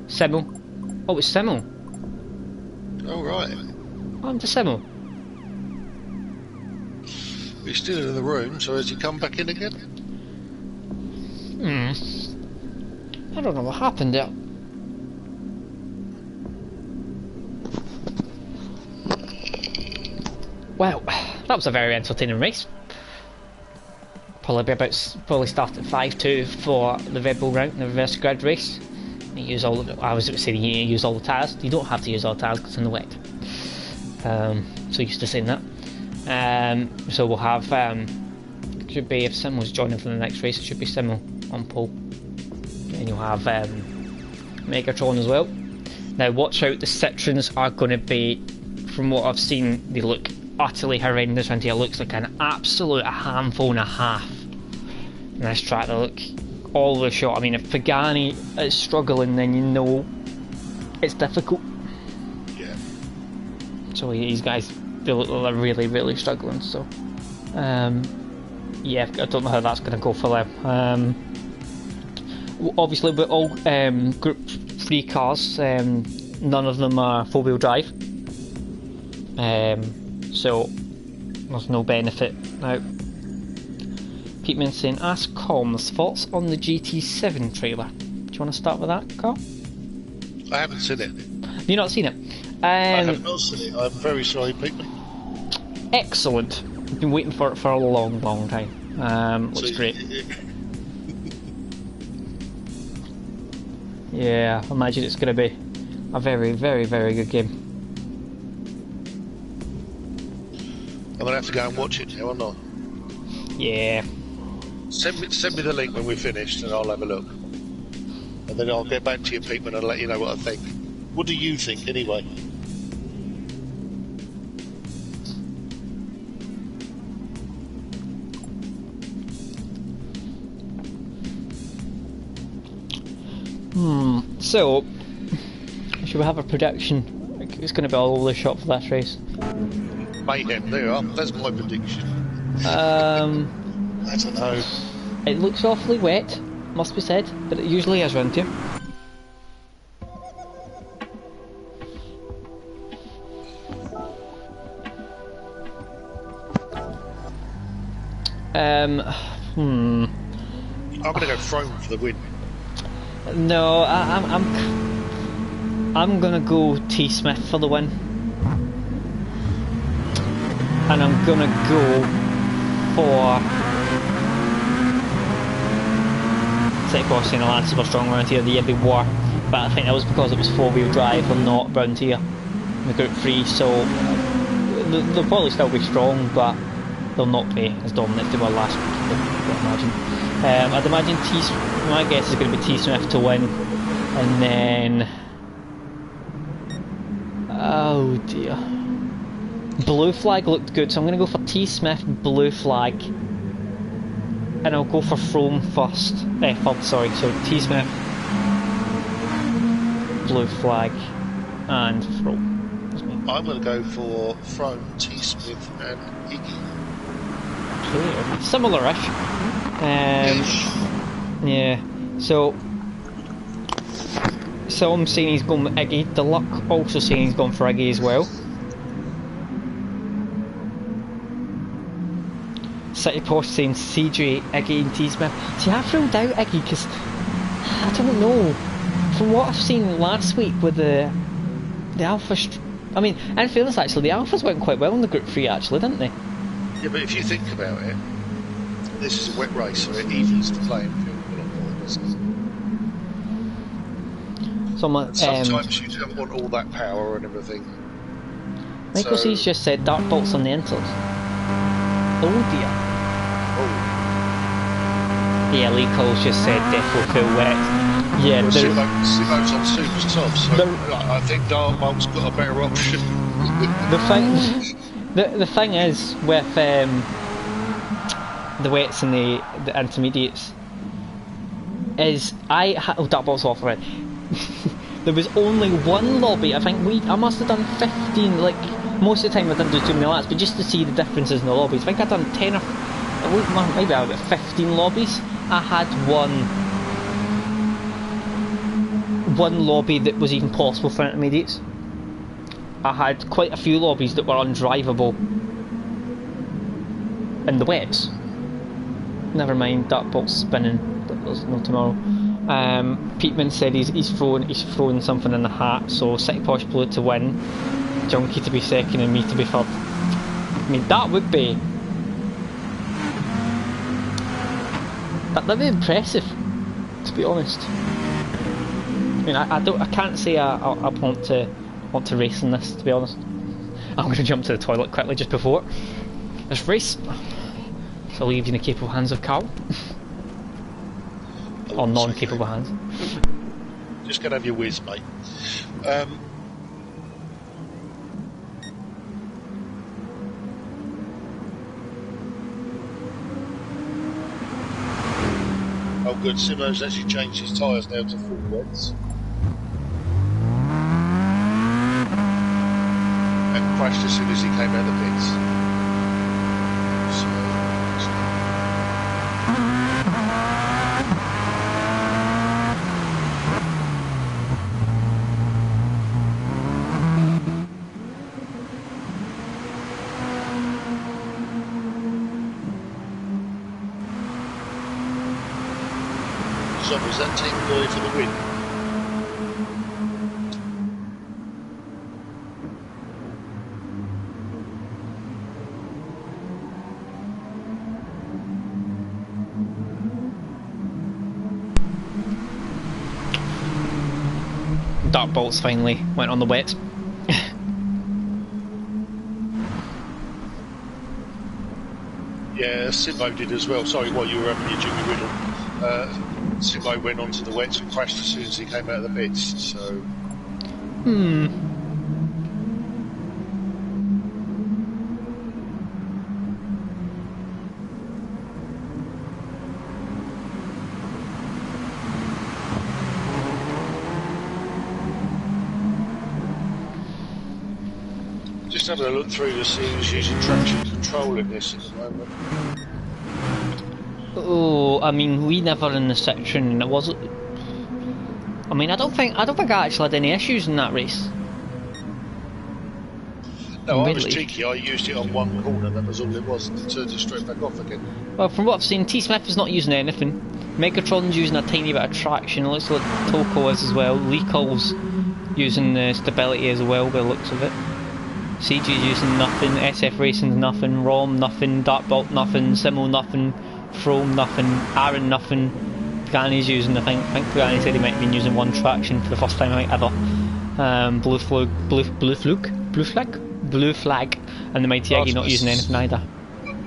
Semmel. Oh, it's Semmel. Oh, right. I'm to Semmel. He's still in the room, so has he come back in again? I don't know what happened there. Well, that was a very entertaining race. Probably start at 5-2 for the Red Bull round, the reverse grid race. You use all the, I was going to say you use all the tyres. You don't have to use all the tyres because it's in the wet. So used to saying that. So we'll have should be, if Simmel's joining for the next race, it should be Simmel on pole. And you'll have Megatron as well. Now watch out, the Citroens are going to be, from what I've seen, they look utterly horrendous around here. It looks like an absolute handful and a half. And this track, they look all the shot. I mean, if Pagani is struggling, then you know it's difficult. Yeah. So these guys, they look like they're really, really struggling. So, yeah, I don't know how that's going to go for them. Obviously, we're all Group 3 cars. None of them are four-wheel drive. So there's no benefit now. Peteman saying, ask Com's thoughts on the GT7 trailer. Do you want to start with that, Carl? I haven't seen it. Have you not seen it? I have not seen it. I'm very sorry, Peteman. Excellent. I've been waiting for it for a long, long time. Looks great. Yeah, I imagine it's going to be a very, very, very good game. I'm going to have to go and watch it now, aren't I? Yeah. Send me the link when we're finished and I'll have a look. And then I'll get back to you, Peteman, and let you know what I think. What do you think, anyway? So, should we have a prediction? It's going to be all over the shop for that race. Mayhem, there you are. That's my prediction. I don't know. It looks awfully wet, must be said, but it usually is around here. I'm going to go Throne for the win. No, I'm gonna go T Smith for the win, and I'm gonna go for. Of course, you know, Lancers were strong around here. Yeah, they were, but I think that was because it was four-wheel drive and not around here in the Group 3. So they'll probably still be strong, but they'll not be as dominant as they were last week. I'd imagine. I'd imagine my guess is going to be T Smith to win, and then oh dear, Blue Flag looked good, so I'm going to go for T Smith, Blue Flag, and I'll go for Frome first. Third, sorry. So T Smith, Blue Flag, and Frome. I'm going to go for Throne, T Smith, and Iggy. Okay, similar-ish. Yeah, so I'm saying he's going with Iggy. Deluck also saying he's gone for Iggy as well. City Post saying CJ, Iggy and T Smith. See, I've ruled out Iggy because I don't know. From what I've seen last week with the Alpha, I mean, in fairness, actually, the Alphas went quite well in the Group 3, actually, didn't they? Yeah, but if you think about it, this is a wet race, so it evens the playing field a lot more, doesn't it? Sometimes you don't want all that power and everything. Michael C's just said dark bolts on the inters. Oh dear. Oh. Yeah, Lee Cole's just said Defo feel wet. Yeah, well, Simo's on super top, so I think dark bolt's got a better option. The thing is with the wets and the intermediates is dark bolt's off already. there was only one lobby. I think I must have done 15, like, most of the time I didn't do too many laps, but just to see the differences in the lobbies. I think I'd done 10 or, maybe about 15 lobbies. I had one lobby that was even possible for intermediates. I had quite a few lobbies that were undrivable in the wets. Never mind, that bolt's spinning. There's no tomorrow. Peatman said he's thrown something in the hat, so City Posh Blue to win, Junkie to be second and me to be third. I mean, that'd be impressive, to be honest. I mean, I can't say I want to race in this, to be honest. I'm going to jump to the toilet quickly just before this race, so I'll leave you in the capable hands of Carl. Or non-capable hands. Just gonna have your whiz, mate. Oh good, Simo's actually changed his tyres now to full wets. And crashed as soon as he came out of the pits. So was that team going for the win? Dark bolts finally went on the wet. Yeah, Simo did as well. Sorry, while you were having your Jimmy Riddle. Simo went onto the wets and crashed as soon as he came out of the pits, so... Just having a look through to see who's using traction control in this at the moment. Oh, I mean, we never in the section, and it wasn't. I mean, I don't think I actually had any issues in that race. No, I was cheeky. I used it on one corner. That was all it was. And turned it straight back off again. Well, from what I've seen, T Smith is not using anything. Megatron's using a tiny bit of traction. It looks like Toko is as well. Leakol's using the stability as well, by the looks of it. CG's using nothing. SF Racing's nothing. Rom nothing. Darkbolt nothing. Simo nothing. Frome nothing, Aaron nothing, Pagani's using, I think Pagani said he might have been using one traction for the first time ever. Blue Flag, and the Mighty Aggie not using anything either.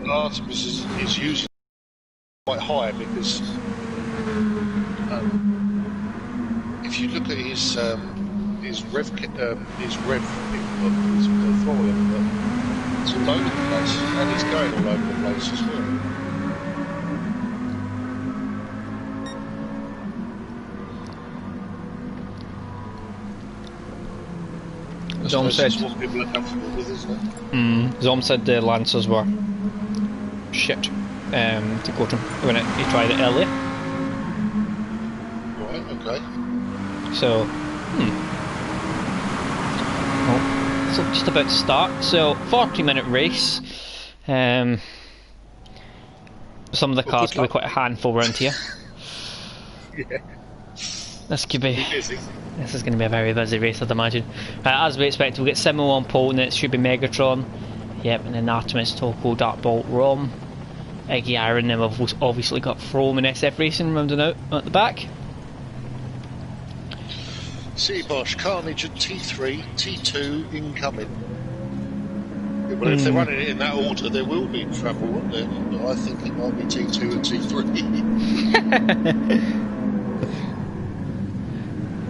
Artemis is using quite high because if you look at his rev throttle, it's all over the place, and he's going all over the place as well. Zom said, Zom said the Lancers were shit to go to when he tried it earlier. Right, okay. So, well, so just about to start. So, 40-minute race. Some of the cars could be quite a handful around here. Yeah. This could be. This is going to be a very busy race, I'd imagine. As we expect, we'll get Simo on pole, and it should be Megatron. Yep, and then Artemis, Toko, Darkbolt, Rom, Iggy, Aaron, then we've obviously got Frome and SF Racing rounding out at the back. City Bosch, Carnage at T3, T2 incoming. Well, if they're running it in that order, there will be trouble, won't there? I think it might be T2 and T3.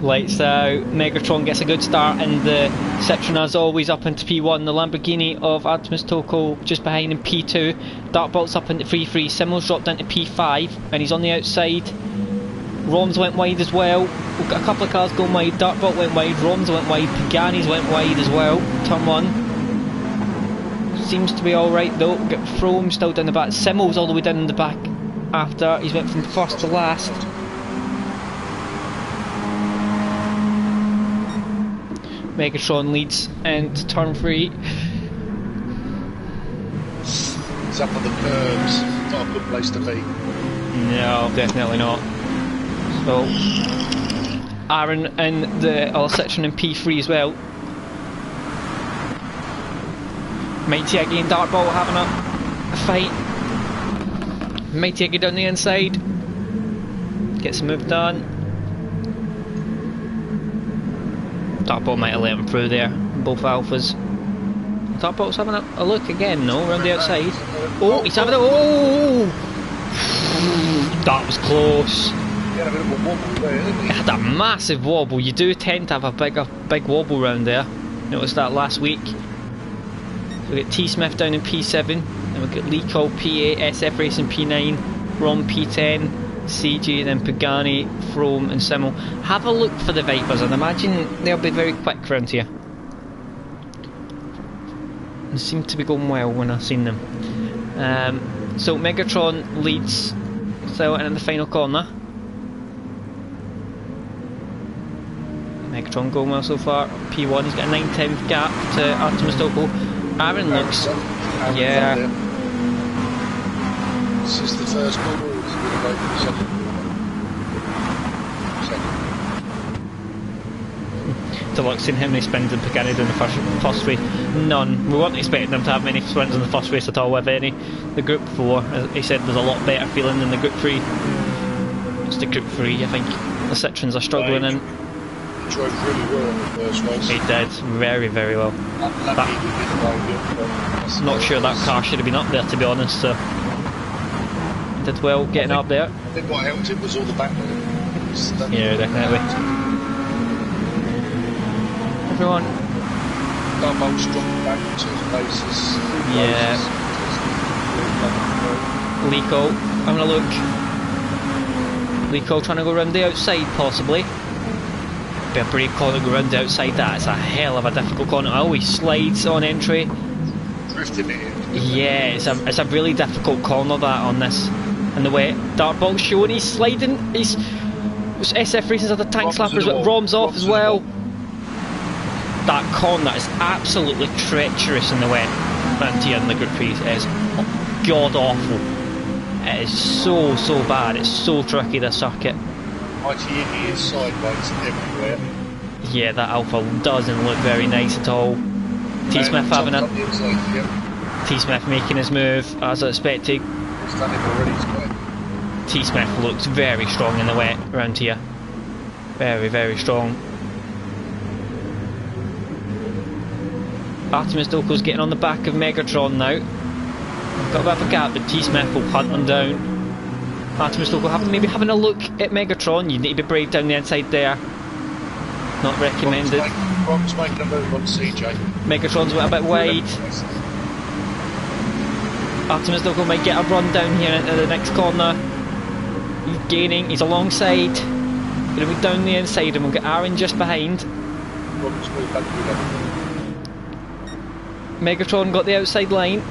Lights out, Megatron gets a good start in the Citroen as always up into P1, the Lamborghini of Artemis Toko just behind in P2, Darkbolt's up into 3-3, Simo's dropped into P5 and he's on the outside Roms went wide as well. We've got a couple of cars going wide. Dartbolt went wide, Roms went wide, Pagani's went wide as well. Turn 1. Seems to be alright though. We've got Frome still down the back. Simmel's all the way down in the back after. He's went from first to last. Megatron leads into turn 3. It's up on the curves. Not a good place to be. No, definitely not. So, Aaron in the Citroen in P3 as well. Mighty Eggy and Dartbolt having a fight. Mighty Eggy down the inside. Gets a move done. Dartbolt might have let him through there, both alphas. Dartbolt's having a look again, no, around the outside. Oh, he's having a... Oh! That was close. It had a massive wobble. You do tend to have a big wobble round there. Noticed that last week. So we get T Smith down in P7, and we've got Leco P8, SF Racing P9, Rom P10, CG, and then Pagani, Frome, and Simmel. Have a look for the Vipers, and imagine they'll be very quick round here. They seem to be going well when I've seen them. So Megatron leads still in the final corner. Megatron going well so far. P1, he's got a 9-10 gap to Artemis Doko. Aaron looks... Yeah. This is the first corner. To look, seeing how many spins did Pagani do in the first race? None. We weren't expecting them to have many spins in the first race at all, if any. The Group 4, as he said, there's a lot better feeling than the Group 3. It's the Group 3, I think the Citroens are struggling in. He drove really well in the first race. He did, very, very well. Not sure that car should have been up there, to be honest, so... He did well getting up there. I think what helped him was all the back. Yeah, definitely. Everyone. Dartbolt's dropped back to his bases. Yeah. Leco, having a look. Leco trying to go round the outside, possibly. Be a brave corner to go round the outside. That it's a hell of a difficult corner. It always slides on entry. Drifting it in. Yeah, it's a really difficult corner that on this. And the way Dartbolt's showing, he's sliding. He's SF Racing's other tank slappers, but Rom's off as well. That corner is absolutely treacherous in the wet round here in the Group 3. It is god awful. It is so bad. It's so tricky, this circuit. Mighty Iggy is sideways everywhere. Yeah, that Alpha doesn't look very nice at all. T Smith having a... T Smith making his move as expected. He's done it already, T Smith looks very strong in the wet around here. Very, very strong. Artemis Doko's getting on the back of Megatron now. Got a bit of a gap, but T Smith will hunt them down. Artemis Doko maybe having a look at Megatron. You need to be brave down the inside there. Not recommended. Rom's making a move on CJ. Megatron's a bit wide. Artemis Doko might get a run down here into the next corner. He's gaining, he's alongside. Gonna be down the inside and we'll get Aaron just behind. Megatron got the outside line.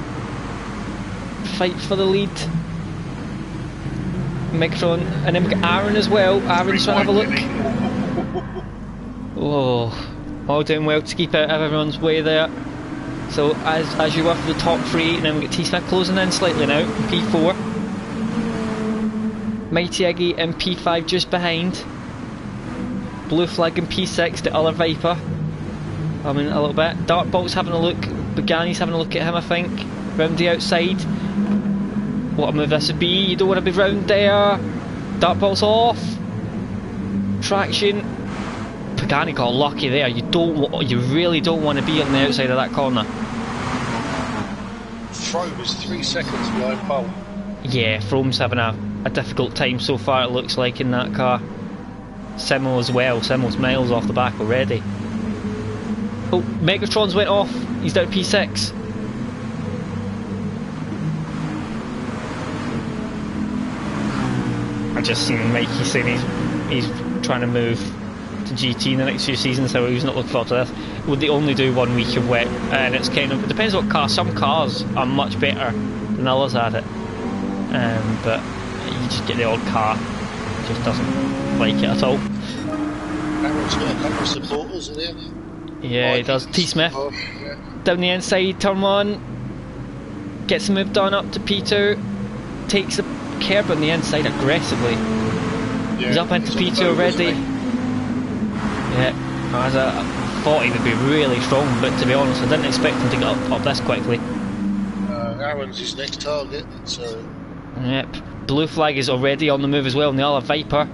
Fight for the lead. Megatron, and then we got Aaron as well. Aaron's trying to have a look. Oh, all doing well to keep out of everyone's way there. So as you were for the top 3, and then we get T Smith closing in slightly now. P4. Mighty Iggy in P5 just behind. Blue Flag in P6, the other Viper. I mean, a little bit. Dartbolt's having a look. Pagani's having a look at him, I think. Round the outside. What a move this would be. You don't want to be round there. Dartbolt's off. Traction. Pagani got lucky there. You really don't want to be on the outside of that corner. Frome was 3 seconds behind Bolt. Yeah, Frome's having a difficult time so far, it looks like, in that car. Simmel as well. Simmel's miles off the back already. Oh, Megatron's went off. He's down P6. I just seen Mikey saying he's he's trying to move to GT in the next few seasons, so he's not looking forward to this. Would they only do 1 week of wet, and it's kind of, it depends what car. Some cars are much better than others at it, but you just get the odd car just doesn't like it at all. Aaron's got a couple of supporters in here. Yeah, he does. T Smith down the inside, turn 1, gets the move done up to P2, takes the curb on the inside aggressively. Yeah, he's up into P2 already. Yeah, I thought he would be really strong, but to be honest, I didn't expect him to get up this quickly. Aaron's his next target, so. Yep, blue flag is already on the move as well, and the other Viper.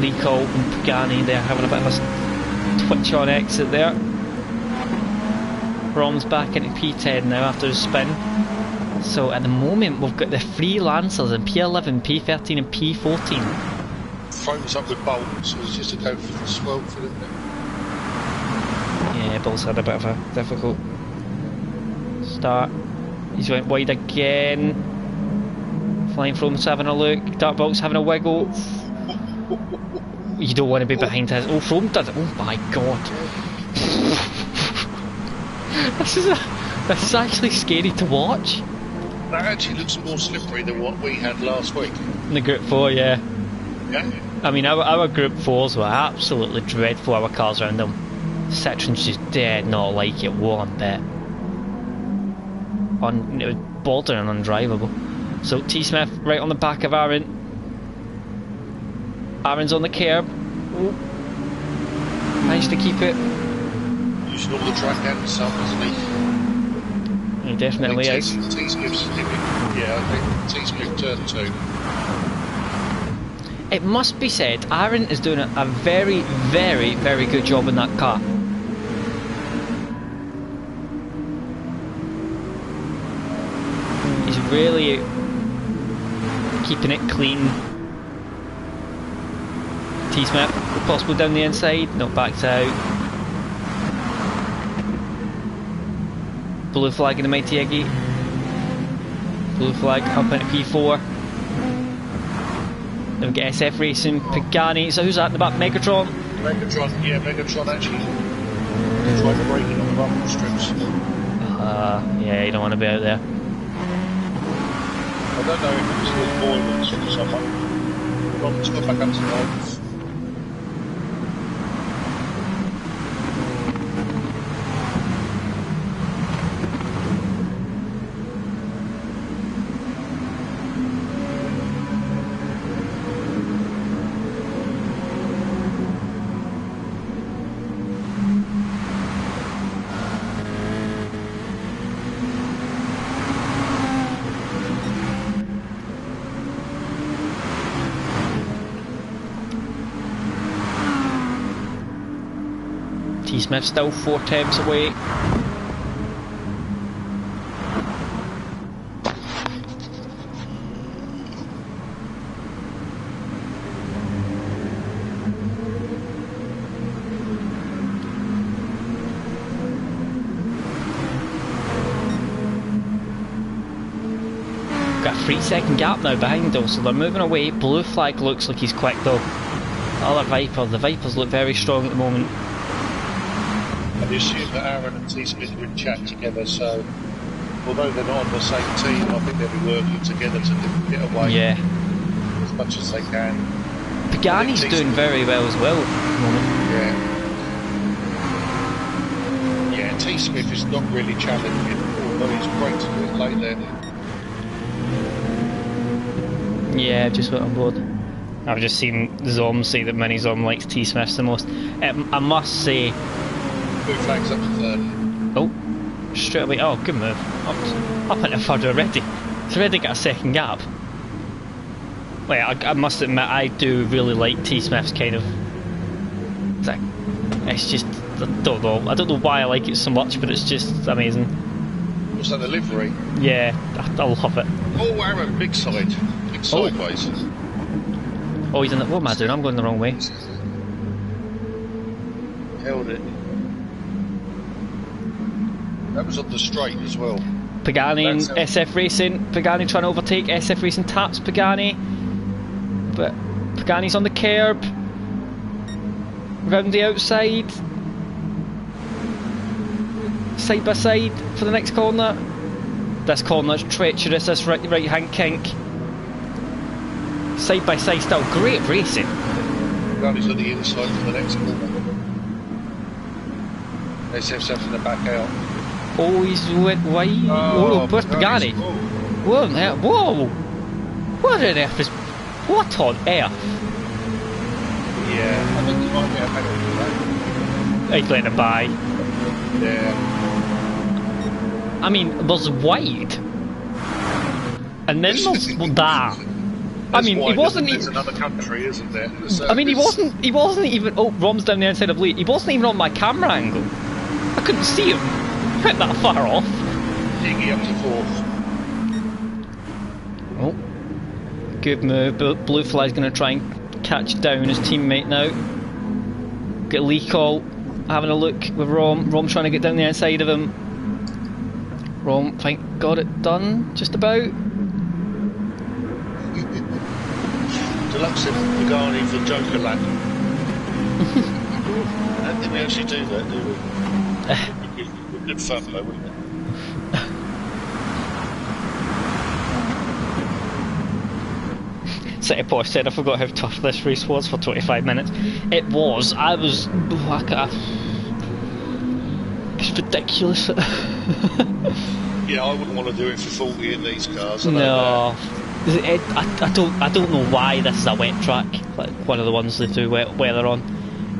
Nicole and Pagani, they're having a bit of a twitch on exit there. Rom's back into P10 now after his spin. So at the moment we've got the three Lancers in P11, P13 and P14. Throws up with Bolt, so it's just a go for the swell for them. Yeah, Bolt's had a bit of a difficult start. He's went wide again. Flying Frome's having a look, Dartbolt's having a wiggle. You don't want to be behind his. Oh, Frome does it. Oh my god. This is actually scary to watch. That actually looks more slippery than what we had last week. In the Group 4, yeah. Yeah. I mean, our Group 4s were absolutely dreadful, our cars around them. Citroen's just did not like it one bit. It was bordering undrivable. So T-Smith right on the back of Aaron. Aaron's on the curb. Oh. Managed to keep it. Using all the track and some, isn't he? He definitely is. T-Smith's yeah, I think T-Smith turned 2. It must be said, Aaron is doing a very, very, very good job in that car. He's really keeping it clean. T-Smith, if possible down the inside, not backed out. Blue flag in the Mighty Iggy. Blue flag up into P4. Then we get SF Racing, Pagani. So who's that in the back? Megatron? Megatron, yeah, Megatron actually tried to break it on the bumper strips. Yeah, you don't want to be out there. I don't know if it was the boilers or someone. Well, let's go back up to the lights. T-Smith still 4 temps away. Got a 3-second gap now behind them, so they're moving away. Blue flag looks like he's quick though. The other Viper, the Vipers look very strong at the moment. I assume that Aaron and T-Smith are in chat together, so although they're not on the same team, I think they'll be working together to get away as much as they can. Pagani's doing very well as well at the moment. Yeah. Yeah, T-Smith is not really challenging, although he's great to do it late there. Yeah, I've just went on board. I've just seen Zom say that Mini Zom likes T-Smiths the most. I must say... Blue flags up to 3rd. Oh, straight away. Oh, good move. Up into 3rd already. It's already got a second gap. Wait, I must admit, I do really like T-Smith's kind of... It's just... I don't know. I don't know why I like it so much, but it's just amazing. What's that, the livery? Yeah, I love it. Oh, Aaron, big side. Big sideways. Oh, he's in the... What am I doing? I'm going the wrong way. Held it. That was on the straight as well. Pagani and SF Racing. Pagani trying to overtake. SF Racing taps Pagani. But Pagani's on the curb. Round the outside. Side by side for the next corner. This corner's treacherous, this right hand kink. Side by side still. Great racing. Pagani's on the inside for the next corner. SF's having to back out. Oh, he's went wide. Oh, where's Pagani? Whoa, whoa! What on earth is... What on earth? Yeah, I think he might be a penalty for that. He's letting it by. Yeah. I mean, there's wide. And then there's that. I mean, he wasn't even... There's another country, isn't there? I mean, he wasn't even... Oh, Rom's down the outside of Lee. He wasn't even on my camera angle. I couldn't see him. He went that far off. Diggy up to fourth. Oh. Good move. Blue Fly's going to try and catch down his teammate now. Get Lee call. Having a look with Rom. Rom trying to get down the outside of him. Rom, think, got it done, just about. Deluxe Pagani for Joker lap. I don't think we actually do that, do we? Good fun though, wouldn't it? City Boy said, I forgot how tough this race was for 25 minutes. It was. I was... It's ridiculous. Yeah, I wouldn't want to do it for 40 in these cars. No. I don't know why this is a wet track, like one of the ones they do wet weather on.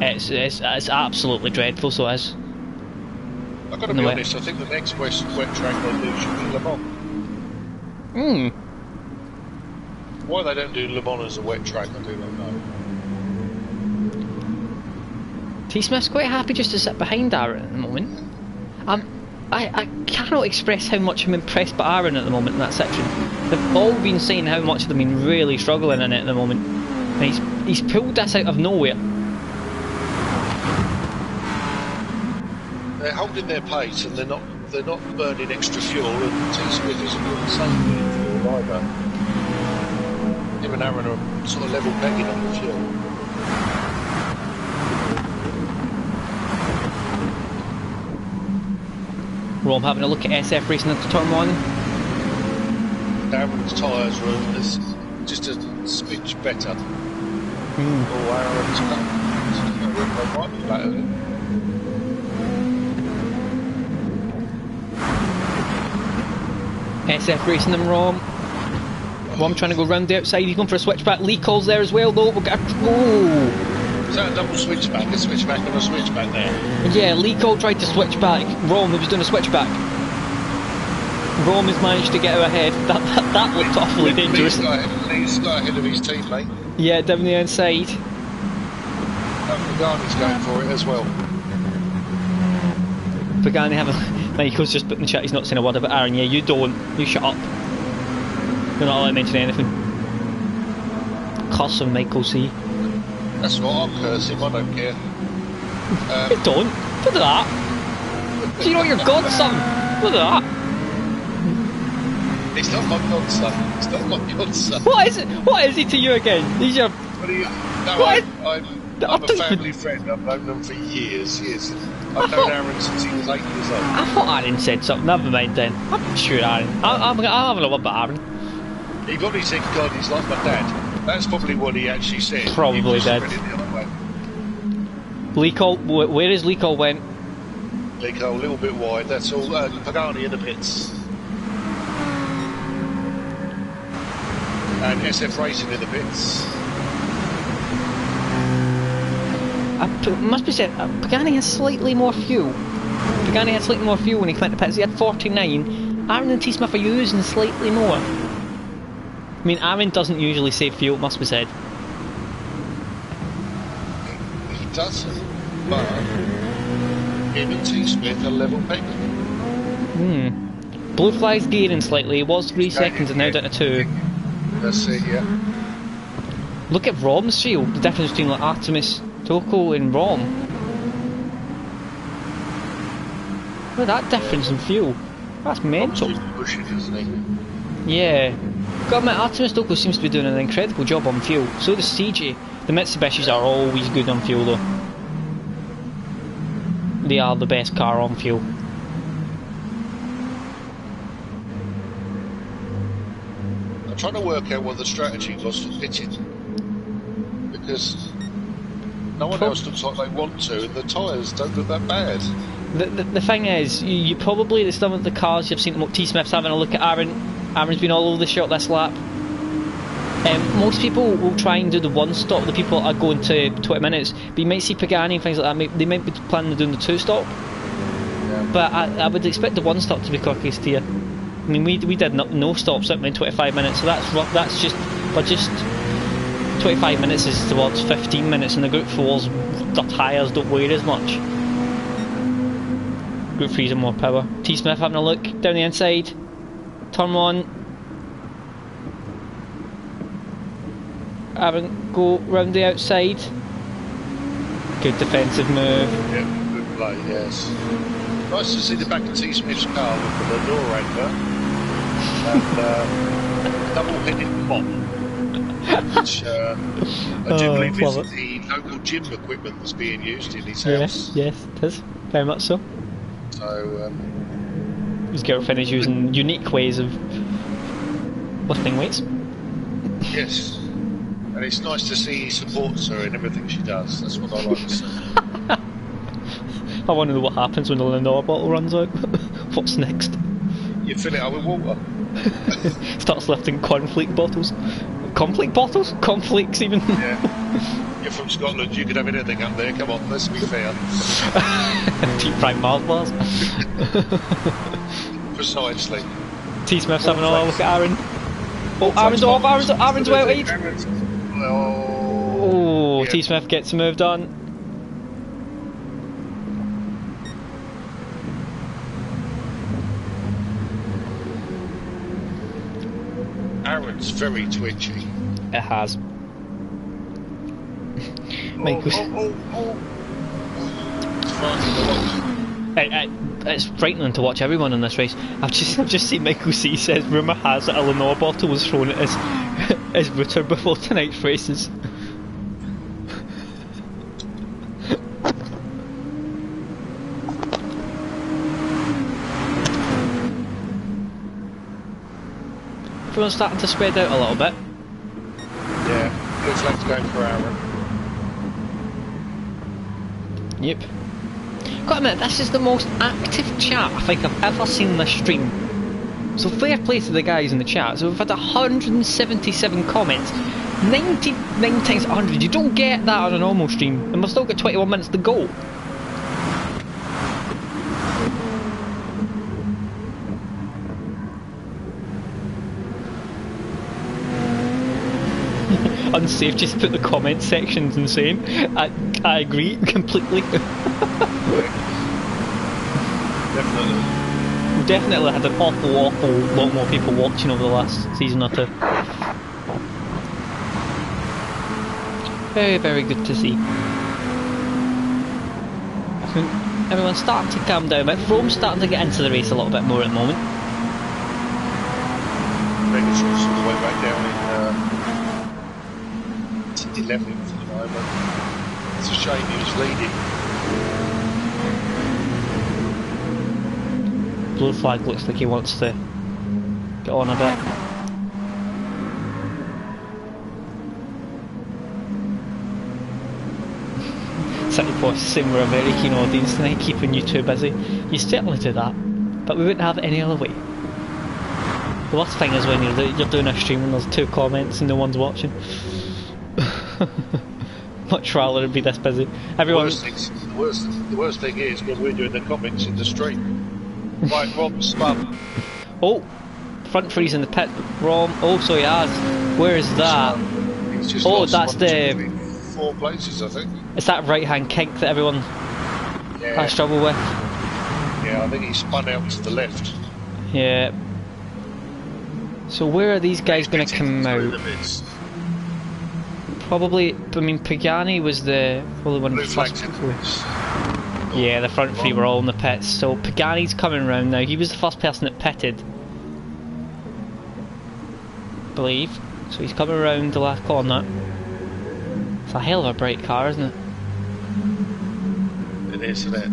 It's absolutely dreadful, so it is. I've got to be honest, I think the next wet track they do should be Le Mans. Why they don't do Le Mans as a wet track, I do not know. T Smith's quite happy just to sit behind Aaron at the moment. I cannot express how much I'm impressed by Aaron at the moment in that section. They've all been saying how much they've been really struggling in it at the moment. And he's pulled this out of nowhere. They're holding their pace and they're not burning extra fuel, and T Smith isn't doing the same fuel either. Him and Aaron are sort of level pegging on the fuel. Rom having a look at SF Racing into turn 1. Aaron's tyres are just a smidge better. Oh, Aaron's might be better then. SF Racing and Rom. Rom trying to go round the outside, he's going for a switchback. Lee calls there as well though. We'll get a... Oh! Is that a double switchback? A switchback and a switchback there? Yeah, Lee Cole tried to switch back. Rom was doing a switchback. Rom has managed to get out ahead. That looked awfully dangerous. Lee's ahead of his teammate. Yeah, down the outside. Pagani's going for it as well. Pagani having... Michael's just put in the chat, he's not saying a word about Aaron. Yeah, you don't. You shut up. You're not allowed to mention anything. Curse him, Michael C. That's what I'll curse him, I don't care. Don't do that. Do you know your godson? Look at that. He's not my godson. He's not my godson. What is he to you again? He's your... I'm a family friend. I've known them for years. I've known Aaron since he was 8 years old. I thought Aaron said something. Never mind then. I'm sure Aaron. I'm having a word about Aaron. He probably said, God, he's like my dad. That's probably what he actually said. Probably did. Lee Cole, where is Lee Cole went? Lee Cole, a little bit wide. That's all. Pagani in the pits. And SF Racing in the pits. Must be said, Pagani has slightly more fuel. Pagani had slightly more fuel when he went to pits. He had 49. Aaron and T Smith are using slightly more. I mean, Aaron doesn't usually save fuel, must be said. He doesn't, but him and T Smith are level pegging. Blue Fly's gaining slightly. He was 3 seconds and now down to 2. That's it, yeah. Look at Rom's field. The difference between like Artemis, Toko and Rom. Look at that difference in fuel. That's mental. Pushing, isn't he? Yeah. Got admit, Artemis Doku seems to be doing an incredible job on fuel. So does CJ. The Mitsubishis are always good on fuel though. They are the best car on fuel. I'm trying to work out what the strategy was for pitting. Because no one else looks like they want to, and the tyres don't look that bad. The thing is, you probably, some of the cars you've seen, T-Smith's having a look at Aaron. Aaron's been all over the shop this lap. Most people will try and do the one stop, the people are going to 20 minutes, but you might see Pagani and things like that, they might be planning on doing the two stop. Yeah. But I would expect the one stop to be quickest here. I mean, we did no stops in 25 minutes, so that's just 25 minutes is towards 15 minutes, and the Group 4's, the tyres don't weigh as much. Group 3's are more power. T-Smith having a look down the inside. Turn 1. Aaron go round the outside. Good defensive move. Yeah, good play, yes. Nice to see the back of T-Smith's car with the door anchor and double-headed pop, which I do believe is the local gym equipment that's being used in his house. Yes, it is. Very much so. So, his girlfriend is using unique ways of lifting weights. Yes. And it's nice to see he supports her in everything she does. That's what I like to see. I want to know what happens when the Lenore bottle runs out. What's next? You fill it up with water. Starts lifting cornflake bottles. Cornflake bottles? Cornflakes even? Yeah. You're from Scotland, you could have anything up there. Come on, let's be fair. Deep fried Mars bars. Precisely. T-Smith's having a look at Aaron. Oh, Aaron's off, Aaron's well lead. Oh, yeah. T-Smith gets the move done. Aaron's very twitchy. It has. It's frightening to watch everyone in this race. I've just seen Michael C says rumour has that a Lenore bottle was thrown at his router before tonight's races. Everyone's starting to spread out a little bit. Yeah, looks like it's going for Aaron. Yep. Gotta admit, this is the most active chat I think I've ever seen this stream. So fair play to the guys in the chat. So we've had 177 comments. 99 times 100. You don't get that on a normal stream. And we've still got 21 minutes to go. Unsafe, just put the comment sections insane. I agree completely. Definitely. We've definitely had an awful lot more people watching over the last season or two. Very, very good to see. Everyone's starting to calm down, but Rome's starting to get into the race a little bit more at the moment. Making sure it's all the way back down in 11th at the moment. It's a shame he was leading. Blue flag looks like he wants to get on a bit. City Boss saying we're a very keen audience tonight, keeping you too busy. You certainly do that, but we wouldn't have it any other way. The worst thing is when you're doing a stream and there's 2 comments and no one's watching. Much rather it'd be this busy. Everyone. The worst thing is when we're doing the comments in the stream. Right, Rom, spun. Oh, front freeze in the pit. Rom. Oh, so he has. Where is that? He's just that's the 4 places, I think. It's that right-hand kink that everyone has trouble with. Yeah, I think he spun out to the left. Yeah. So where are these guys going to come out? Probably, I mean, Pagani was the one Blue flags in the Yeah, the front three were all in the pits. So Pagani's coming round now. He was the first person that pitted, I believe. So he's coming around the last corner. It's a hell of a bright car, isn't it? It is, isn't it?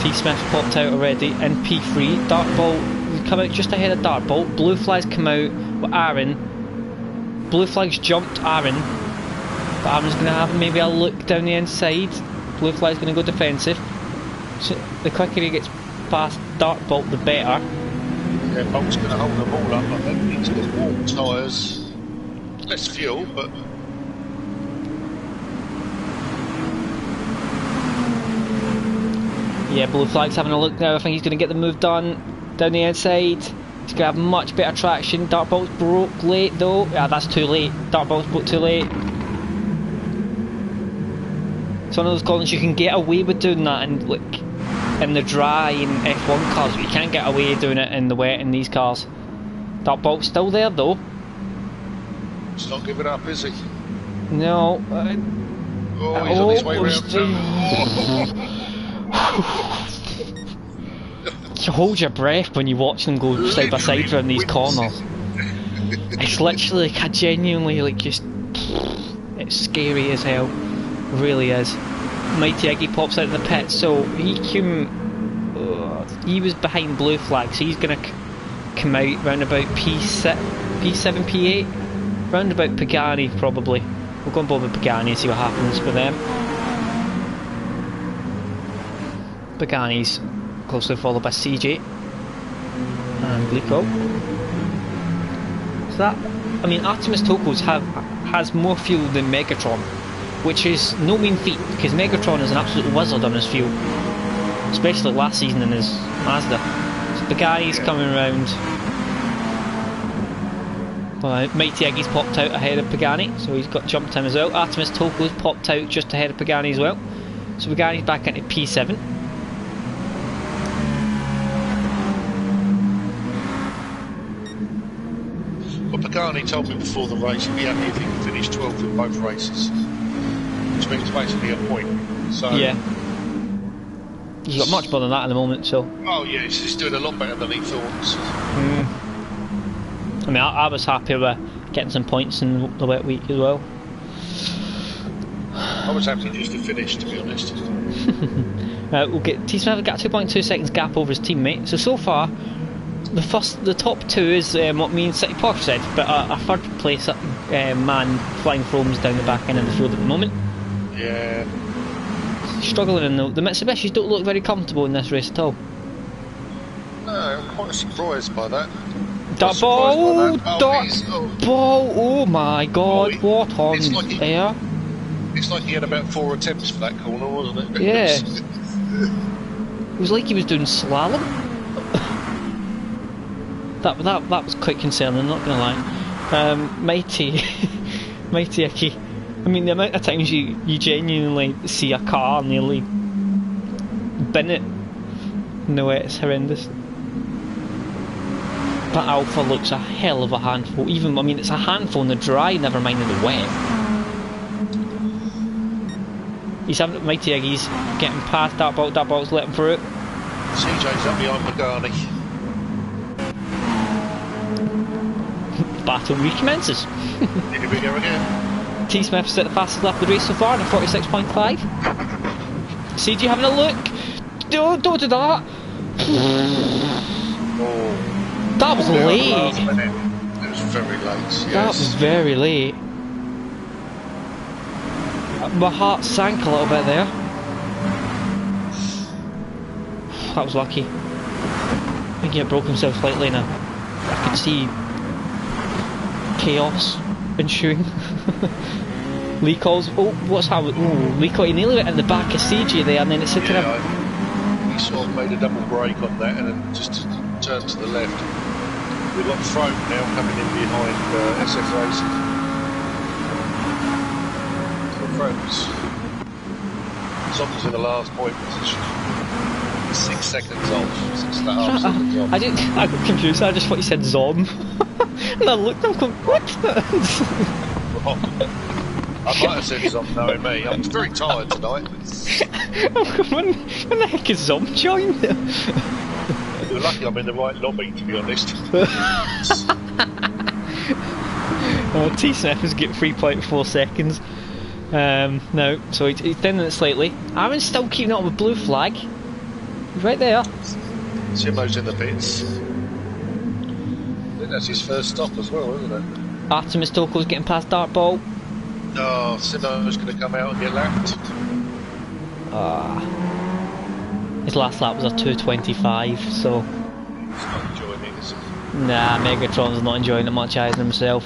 T-Smith popped out already in P3. Dartbolt come out just ahead of Dartbolt. Blue Flag's come out with Aaron. Blue Flag's jumped Aaron. But Aaron's going to have maybe a look down the inside. Blue Flag's going to go defensive. So the quicker he gets past Dartbolt, the better. Yeah, Bolt's going to hold them all up. I think he's got warm tyres. Less fuel, but... Yeah, Blue Flag's having a look now. I think he's going to get the move done down the inside. He's going to have much better traction. Dartbolt's broke late though. Yeah, that's too late. Dartbolt's broke too late. It's one of those corners you can get away with doing that in, like, in the dry in F1 cars, but you can't get away doing it in the wet in these cars. Dartbolt's still there though. He's not giving up, is he? No. Oh, he's on his way round. You hold your breath when you watch them go side by side around these corners. It's literally like a genuinely like just, it's scary as hell. It really is. Mighty Iggy pops out of the pit, so he was behind Blue Flag, so he's gonna come out round about P7, P8, round about Pagani probably. We'll go and board with Pagani and see what happens with them. Pagani's closely followed by CJ and Glico. So that, I mean, Artemis Tokos has more fuel than Megatron, which is no mean feat because Megatron is an absolute wizard on his fuel, especially last season in his Mazda. So Pagani's coming around. Mighty Iggy's popped out ahead of Pagani, so he's got jump time as well. Artemis Toko's popped out just ahead of Pagani as well. So Pagani's back into P7. Well, Pagani told me before the race he'd be happy if he could finish 12th in both races, which means basically a point. So yeah, he's got much more than that at the moment. So oh yeah, he's doing a lot better than he thought. I mean, I was happy with getting some points in the wet week as well. I was happy just to finish, to be honest. We'll get T-Smith got 2.2 seconds gap over his teammate. So far, the top two is what me and City Park said, but a third place man flying foams down the back end of the field at the moment. Yeah. Struggling in the Mitsubishis don't look very comfortable in this race at all. No, I'm quite surprised by that. Ball! Oh my god, what on there? It's like he had about 4 attempts for that corner, wasn't it? Yeah. It was like he was doing slalom. that was quite concerning, not gonna lie. Mighty Icky. I mean, the amount of times you genuinely see a car nearly bin it. No, it's horrendous. That Alpha looks a hell of a handful. Even, I mean, it's a handful in the dry, never mind in the wet. He's having Mighty Iggy's getting past Dartbolt's letting through it. CJ's up behind Pagani. Battle recommences. Here we go again. T-Smith's at the fastest lap of the race so far, at 46.5. CJ having a look. Don't do that. Oh. That was late. It was very late. Yes. That was very late. My heart sank a little bit there. That was lucky. I think he had broke himself slightly now. I could see chaos ensuing. Lee calls. Oh, what's happened? Oh, Lee caught. He nearly went in the back of CJ there, and then it's sitting up. He sort of made a double brake on that, and then just turned to the left. We've got Throat now coming in behind SF Racing. So Throat's in the last point position. 6 seconds off. 6.5 seconds off. I got confused. I just thought you said Zom. And I looked, I'm going, what? I I might have said Zom knowing me. I'm very tired tonight. when the heck is Zom joined? You're lucky I'm in the right lobby, to be honest. Oh, T Smith has got 3.4 seconds. No, so he's thinning it slightly. Aaron's still keeping up with blue flag. He's right there. Simo's in the pits. I think that's his first stop as well, isn't it? Artemis Toko's getting past Dartball. No, Simo's going to come out and get lapped. His last lap was a 2:25, so... He's not enjoying it, is he? Nah, Megatron's not enjoying it much either himself.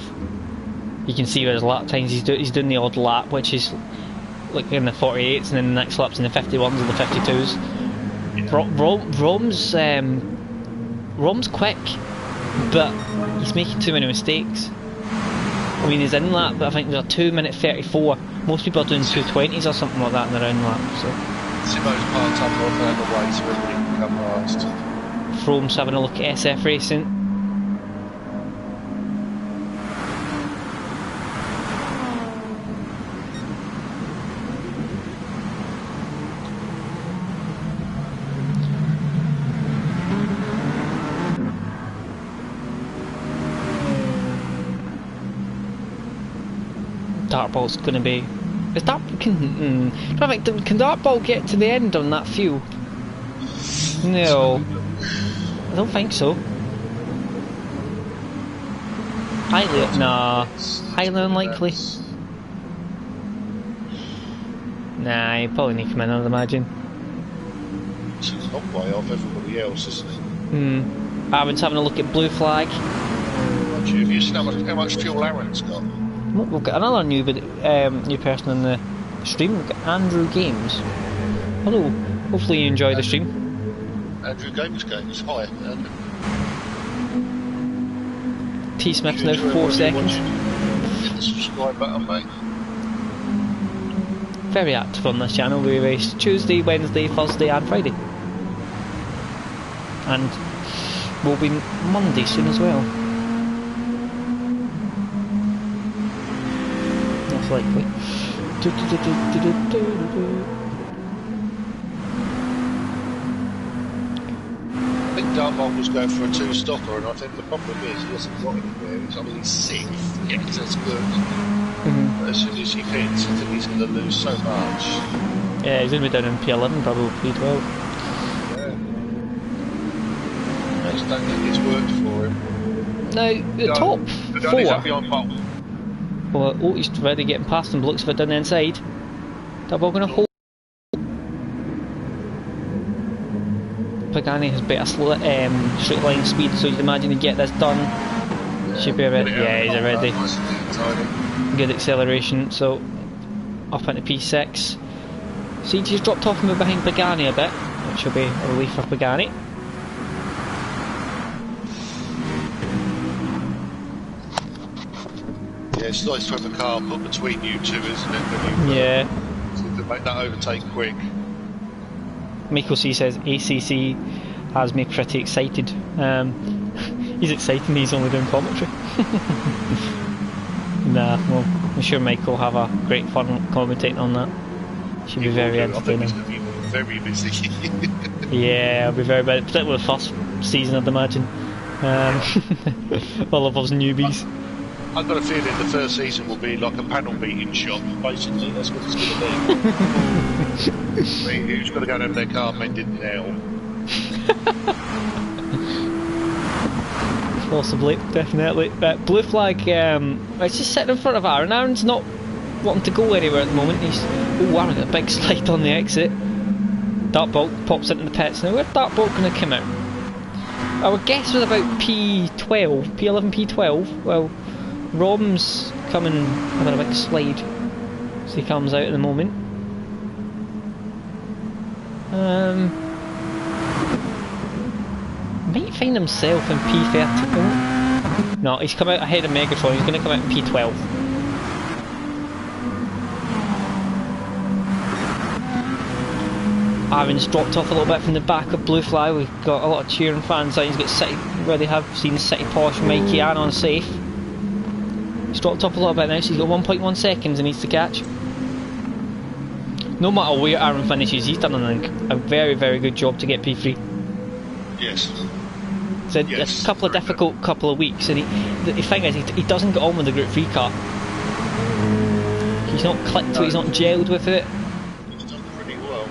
You can see with his lap times, he's doing the odd lap, which is like in the 48s, and then the next lap's in the 51s or the 52s. Yeah. Rom's quick, but he's making too many mistakes. I mean, he's in lap, but I think there's a 2:34. Most people are doing 2:20s or something like that in their own lap. So. Simo's parked up off the way so everybody can come past. Frome's having a look at SF Racing. Dartball's going to be... Can Dartball get to the end on that fuel? No. I don't think so. Highly unlikely. Nah, he probably need to come in, I'd imagine. He's not way off everybody else, isn't he? Aaron's having a look at blue flag. Have you seen how much fuel Aaron's got? We've got another new person in the stream. We've got Andrew Games. Hello. Hopefully you enjoy the stream. Andrew Games. Hi. T Smith's now 4 seconds. Hit the subscribe button, mate. Very active on this channel. We race Tuesday, Wednesday, Thursday and Friday. And we'll be Monday soon as well. Most likely. I think Dartball was going for a two-stopper, and I think the problem is he hasn't got anywhere. He's only 6th. Yes, that's good. But as soon as he hits, I think he's going to lose so much. Yeah, he's going to be down in P11, probably P12. Yeah. I just don't think it's worked for him. Now, the top 4. He's up behind Bolt. Well, he's already getting past him, looks for it down the inside. Dartball going to hold. Pagani has better straight line speed, so you'd imagine he'd get this done. Should be already. Yeah, he's already. Good acceleration, so up into P6. CG's dropped off him behind Pagani a bit, which will be a relief for Pagani. Yeah, it's nice to have the car put between you two, isn't it? Yeah. To make that overtake quick. Michael C says ACC has me pretty excited. He's excited, he's only doing commentary. Nah, well, I'm sure Michael will have a great fun commentating on that. Should be very entertaining. I think he's going to be very busy. Yeah, I'll be very busy, particularly the first season, I'd imagine. All of us newbies. I've got a feeling the first season will be like a panel beating shop, basically. That's what it's going to be. I mean, who's got to go and have their car mended now? Possibly, definitely. Blue flag, it's just sitting in front of Aaron. Aaron's not wanting to go anywhere at the moment. He's... Oh, Aaron got a big slide on the exit. Dartball pops into the pits. Now, where's Dartball going to come out? Our guess was about P12, P11, P12. Well, Rom's coming, having a big slide. So he comes out at the moment. Might find himself in P30. No, he's come out ahead of Megatron. He's going to come out in P12. Aaron's dropped off a little bit from the back of Blue Flag. We've got a lot of cheering fans out. He's got City, already have seen City Posh, Mikey, and on safe. He's dropped off a little bit now, so he's got 1.1 seconds and needs to catch. No matter where Aaron finishes, he's done a very, very good job to get P3. Yes. It's a couple of difficult couple of weeks, and the thing is, he doesn't get on with the Group 3 car. He's not clicked with it, he's not gelled with it. He's done pretty well.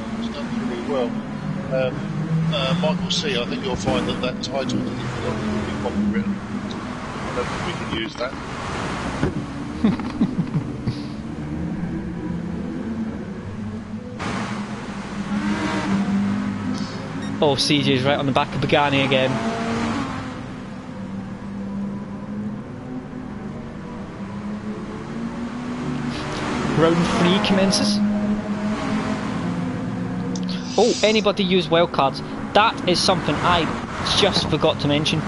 Michael C, I think you'll find that title will be copywritten. I don't think we can use that. Oh, CJ's right on the back of Pagani again. Round 3 commences. Oh, anybody use wildcards? That is something I just forgot to mention,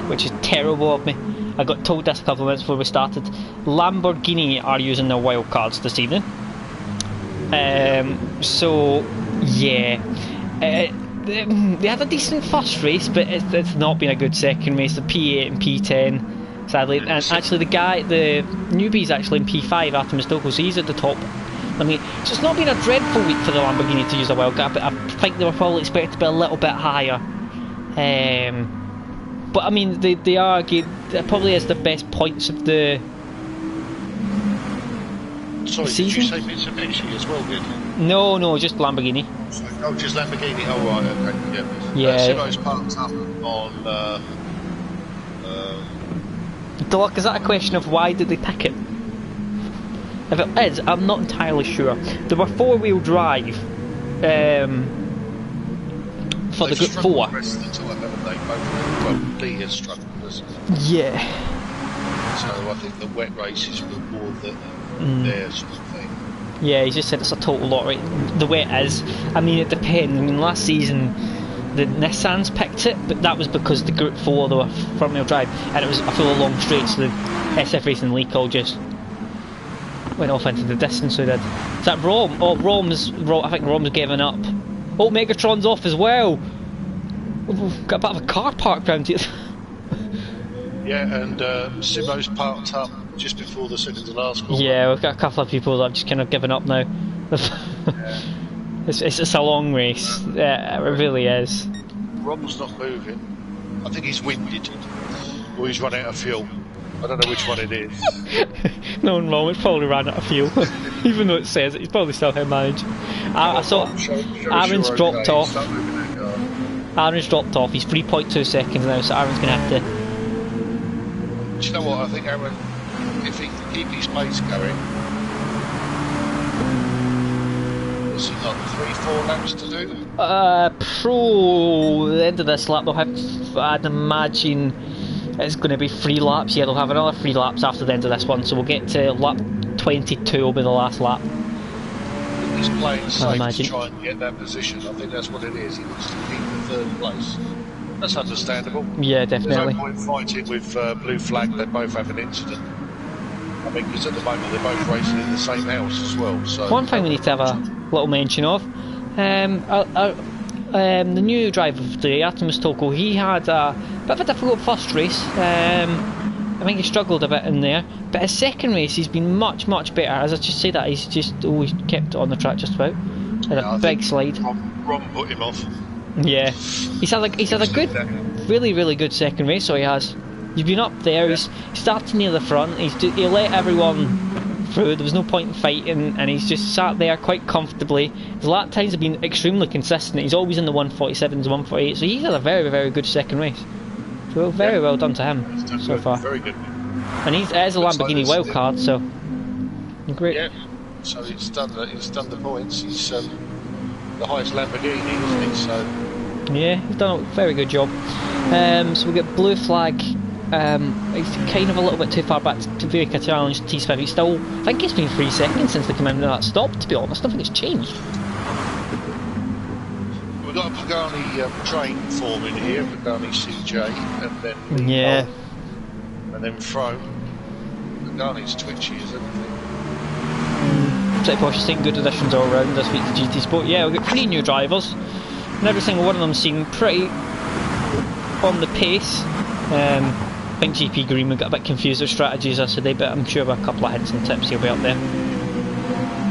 which is terrible of me. I got told this a couple of minutes before we started. Lamborghini are using their wildcards this evening. So, yeah. They had a decent first race, but it's not been a good second race. The P8 and P10, sadly. And actually, the newbie's actually in P5 after Mistoko, so he's at the top. I mean, so it's not been a dreadful week for the Lamborghini to use a wildcard, but I think they were probably expected to be a little bit higher. But I mean, they are that probably is the best points of the season. Did you say Mitsubishi as well, didn't you? No, just Lamborghini. Oh, just Lamborghini. Oh, right, okay, yeah. Simo's parked up on. Doc, is that a question of why did they pick it? If it is, I'm not entirely sure. There were four-wheel drive for the Group 4. Yeah. So I think the wet races reward their sort of thing. Yeah, he just said it's a total lottery. The way it is, I mean, it depends. I mean, last season the Nissans picked it, but that was because the Group 4 they were front-wheel drive, and it was a full long straight, so the SF Racing League all just went off into the distance. So did. Is that Rom? Oh, I think Rom's given up. Oh, Megatron's off as well. We've got a bit of a car park round here. Yeah, and Simo's parked up just before the second to last corner. Yeah, we've got a couple of people that have just kind of given up now. Yeah. It's a long race. Yeah, it really is. Rom's not moving. I think he's winded, or he's run out of fuel. I don't know which one it is. No, Rom, it's probably ran out of fuel. Even though it says it, he's probably still how managed. I saw Aaron's dropped off. Aaron's dropped off. He's 3.2 seconds now, so Aaron's going to have to. Do you know what? I think Aaron, if he can keep his pace going, has he got 3-4 laps to do? The end of this lap, they'll have, I'd imagine it's going to be 3 laps. Yeah, they'll have another 3 laps after the end of this one, so we'll get to lap 22 will be the last lap. He's playing safe to try and get that position. I think that's what it is. He wants to keep the 3rd place. That's understandable. Yeah, definitely. There's no point fighting with Blue Flag. They both have an incident. I mean, because at the moment they're both racing in the same house as well. So one thing we need to have a little mention of, the new driver of the Artemis Toko, he had a bit of a difficult first race. I think he struggled a bit in there, but his second race he's been much better. As I just say that, he's just always kept it on the track just about. Had a big slide. Ron put him off. Yeah, he's had a good, really good second race. So he has. He's been up there. He's started near the front. He let everyone through. There was no point in fighting, and he's just sat there quite comfortably. His lap times have been extremely consistent. He's always in the 147s, 148. So he's had a very good second race. So very well done to him so far. Very good. And it is a Lamborghini wildcard, so great. Yeah. So he's done the points. He's the highest Lamborghini, isn't he? So yeah, he's done a very good job. So we get Blue Flag. He's kind of a little bit too far back to Virica to challenge T-Spiv. He's still, I think it's been 3 seconds since they came in and that stopped, to be honest. I don't think it's changed. We've got a Pagani train forming here, Pagani CJ, and then yeah, and then Fro. Pagani's twitchy, isn't he? Pretty Posh has seen good additions all around this week to GT Sport. Yeah, we've got 3 new drivers, and every single one of them seem pretty on the pace. I think GP Greenwood got a bit confused with strategies yesterday, but I'm sure with a couple of hints and tips he'll be up there.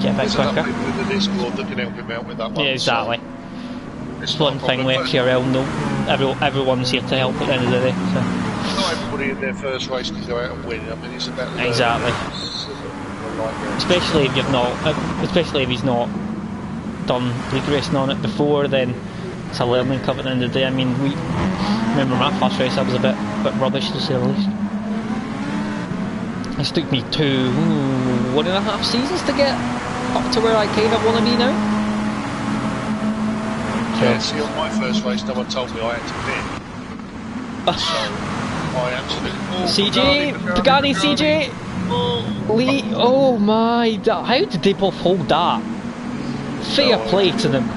Get a bit quicker. There's people in the Discord that can help him out with that one. Yeah, exactly. So it's one thing with FTRL, no, everyone's here to help at the end of the day. So. Not everybody in their first race can go out and win. I mean, it's about exactly. Especially if you've not, especially if he's not done league racing on it before, then it's a learning curve at the end of the day. I mean, we remember my first race, I was a bit rubbish to say the least. It took me 1.5 seasons to get up to where I kind of want to be now. Yeah, see, on my first race, no one told me I had to pit. So, I absolutely... Pagani, CJ! Lee, oh my... How did they both hold that? Fair play to them.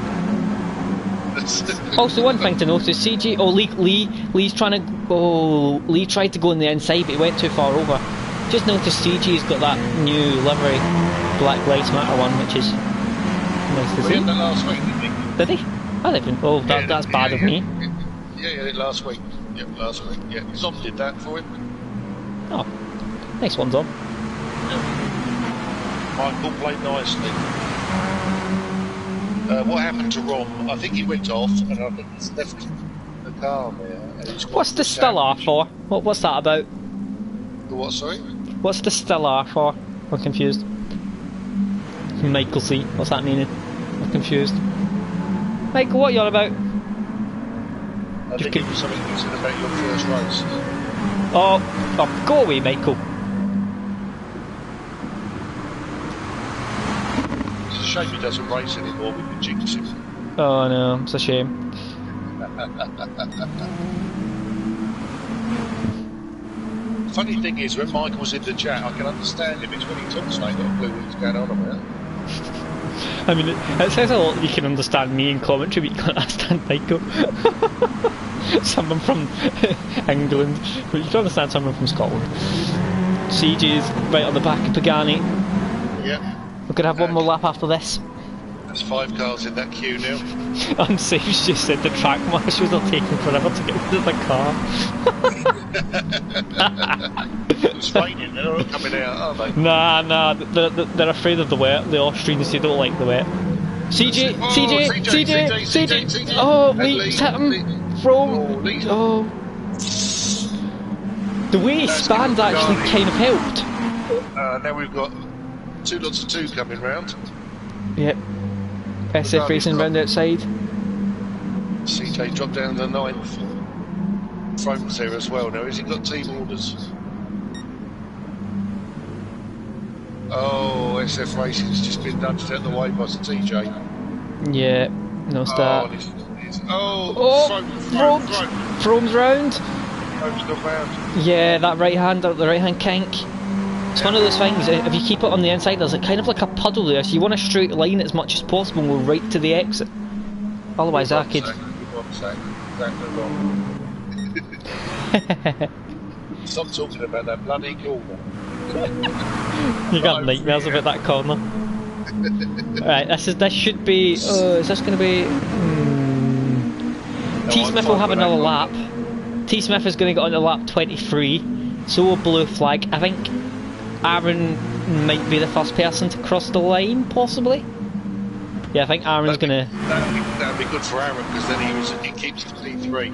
Also, one thing to notice, CJ... Oh, Lee's trying to... Oh, Lee tried to go on the inside, but he went too far over. Just noticed CJ's got that new livery, Black Lives Matter one, which is nice to see. We had that last week, didn't we? Did he? I didn't. Oh, that's bad of me. Yeah, last week. Yep, last week. Yeah, Zom did that for him. Oh, nice one, Zom. Yeah. Michael played nicely. What happened to Rom? I think he went off, and I think he's left the car there. What's the still R for? What's that about? The what, sorry? What's the still R for? I'm confused. Michael C. What's that meaning? I'm confused. Michael, what are you on about? I think it was something you said about your first race. Oh, go away, Michael. It's a shame he doesn't race anymore, we could jinx him. Oh no, it's a shame. Funny thing is, when Michael's in the chat, I can understand him. It's when he talks, mate, I don't know what's going on about. I mean, it says a lot that you can understand me in commentary, but you can't understand Michael. Someone from England, but you can understand someone from Scotland. CJ's right on the back of Pagani. Yep. We're going to have one more lap after this. There's 5 cars in that queue now. Unsafe's just said the track marshals are taking forever to get rid of the car. It's raining, they're not coming out, are they? Nah, they're afraid of the wet. The Austrians, they don't like the wet. CJ! Oh, Lee's hit him from... Oh. The way he spanned actually kind of helped. Now we've got 2 lots of 2 coming round. Yep. SF racing round outside. CJ dropped down to the 9th. Throne's there as well now. Has he got team orders? Oh, SF Racing's just been nudged out the way by TJ. Yeah, no start. Throne's round. Throne's still round. Yeah, that right hand, the right hand kink. It's one of those things, if you keep it on the inside, there's kind of like a puddle there, so you want a straight line as much as possible and go right to the exit. Otherwise, I could... Stop talking about that bloody corner. You got nightmares about that corner. Right, this should be... is this going to be... T-Smith will have another lap. T-Smith is going to get on to lap 23. So will Blue Flag. I think Aaron might be the first person to cross the line, possibly. Yeah, I think Aaron's going to... That'd be good for Aaron, because then he keeps the P3.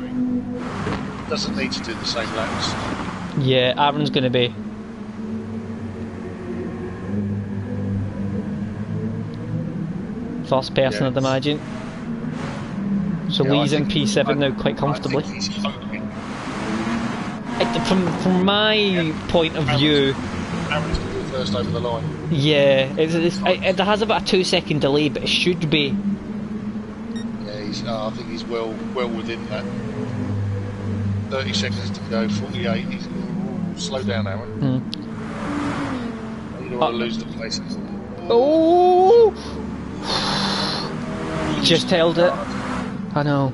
Doesn't need to do the same laps. Yeah, Aaron's going to be... first person, I'd imagine. So Lee's in P7 now quite comfortably. From my point of view... Aaron's going to be first over the line. Yeah, it has about a 2-second delay, but it should be. Yeah, I think he's well within that. 30 seconds to go, 48. Slow down, Aaron. You don't want to lose the place. Oh! Just held it. I know.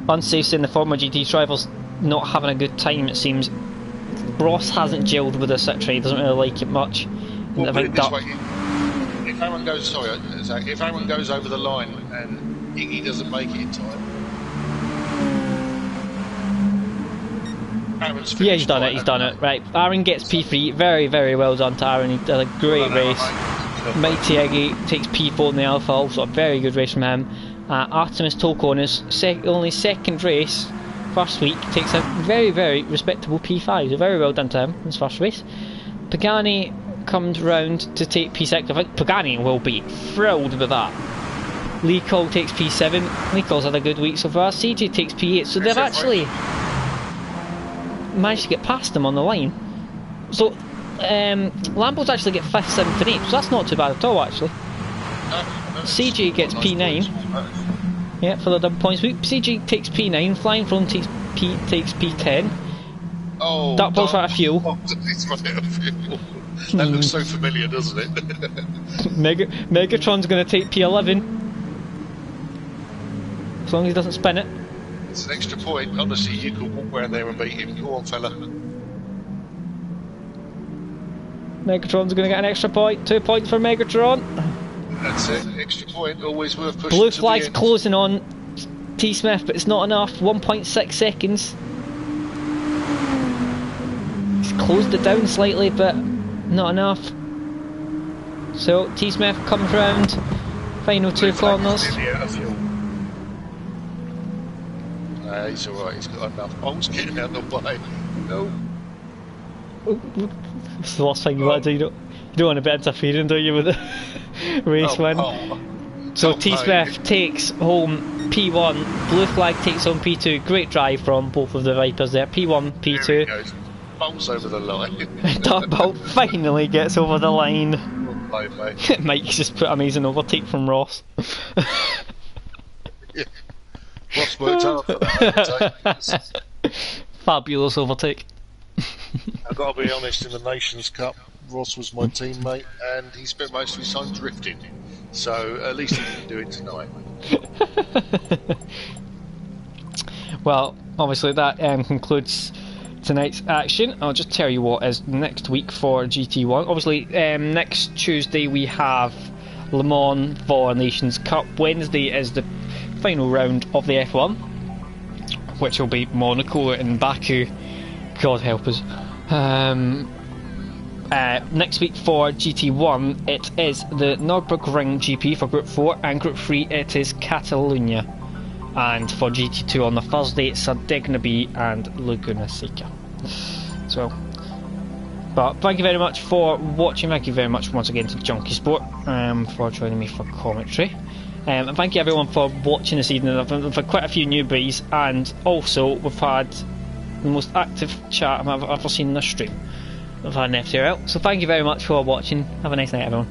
Unsafe in the former GT drivers not having a good time, it seems. Ross hasn't gelled with the Citroen, he doesn't really like it much. Well, put it this way, if Aaron goes, Zach, if Aaron goes over the line and Iggy doesn't make it in time, Yeah, he's done it, he's done it. Right, Aaron gets P3. Very, very well done to Aaron. He did a great race. Mighty Eggy takes P4 in the Alpha, also a very good race from him. Artemis Tokon is only second race, first week, takes a very, very respectable P5. So very well done to him in his first race. Pagani comes round to take P6. I think Pagani will be thrilled with that. Lee Cole takes P7. Lee Cole's had a good week so far. CJ takes P8. So they've actually managed to get past them on the line. So Lambo's actually get 5th, 7th and 8th. So that's not too bad at all actually. CJ gets P9. Yeah, for the double points. CJ takes P9. Flying Throne takes P10. Oh, Dark Ball's out of fuel. That looks so familiar, doesn't it? Megatron's going to take P11. As long as he doesn't spin it. It's an extra point. Honestly, you could walk around there and beat him. Go on, fella. Megatron's going to get an extra point. 2 points for Megatron. That's it. Extra point. Always worth pushing. Blue flag's closing on T Smith, but it's not enough. 1.6 seconds. He's closed it down slightly, but not enough. So T Smith comes round. Final 2 corners. He's alright. He's got enough. I was getting out of the way. No. It's the last thing you want to do. You don't want to be interfering, do you, with the race win? So T Smith takes home P1, Blue Flag takes home P2. Great drive from both of the Vipers there. P1, P2. There he goes. Bolts over the line. Dark Bolt finally gets over the line. Well played, mate. Mike's just put amazing overtake from Ross. Yeah. Ross worked hard for that. Fabulous overtake. I've got to be honest, in the Nations Cup, Ross was my teammate and he spent most of his time drifting. So at least he can do it tonight. Well, obviously that concludes tonight's action. I'll just tell you what is next week for GT1. Obviously, next Tuesday we have Le Mans for Nations Cup. Wednesday is the final round of the F1, which will be Monaco and Baku. God help us. Next week for GT1 it is the Nürburgring GP for Group 4, and Group 3 it is Catalunya. And for GT2 on the Thursday it's Sardegna B and Laguna Seca. So, but thank you very much for watching. Thank you very much once again to Junkie Sport for joining me for commentary. And thank you everyone for watching this evening. I've had quite a few newbies, and also we've had the most active chat I've ever seen in this stream. I've had an FTRL. So thank you very much for watching. Have a nice night everyone.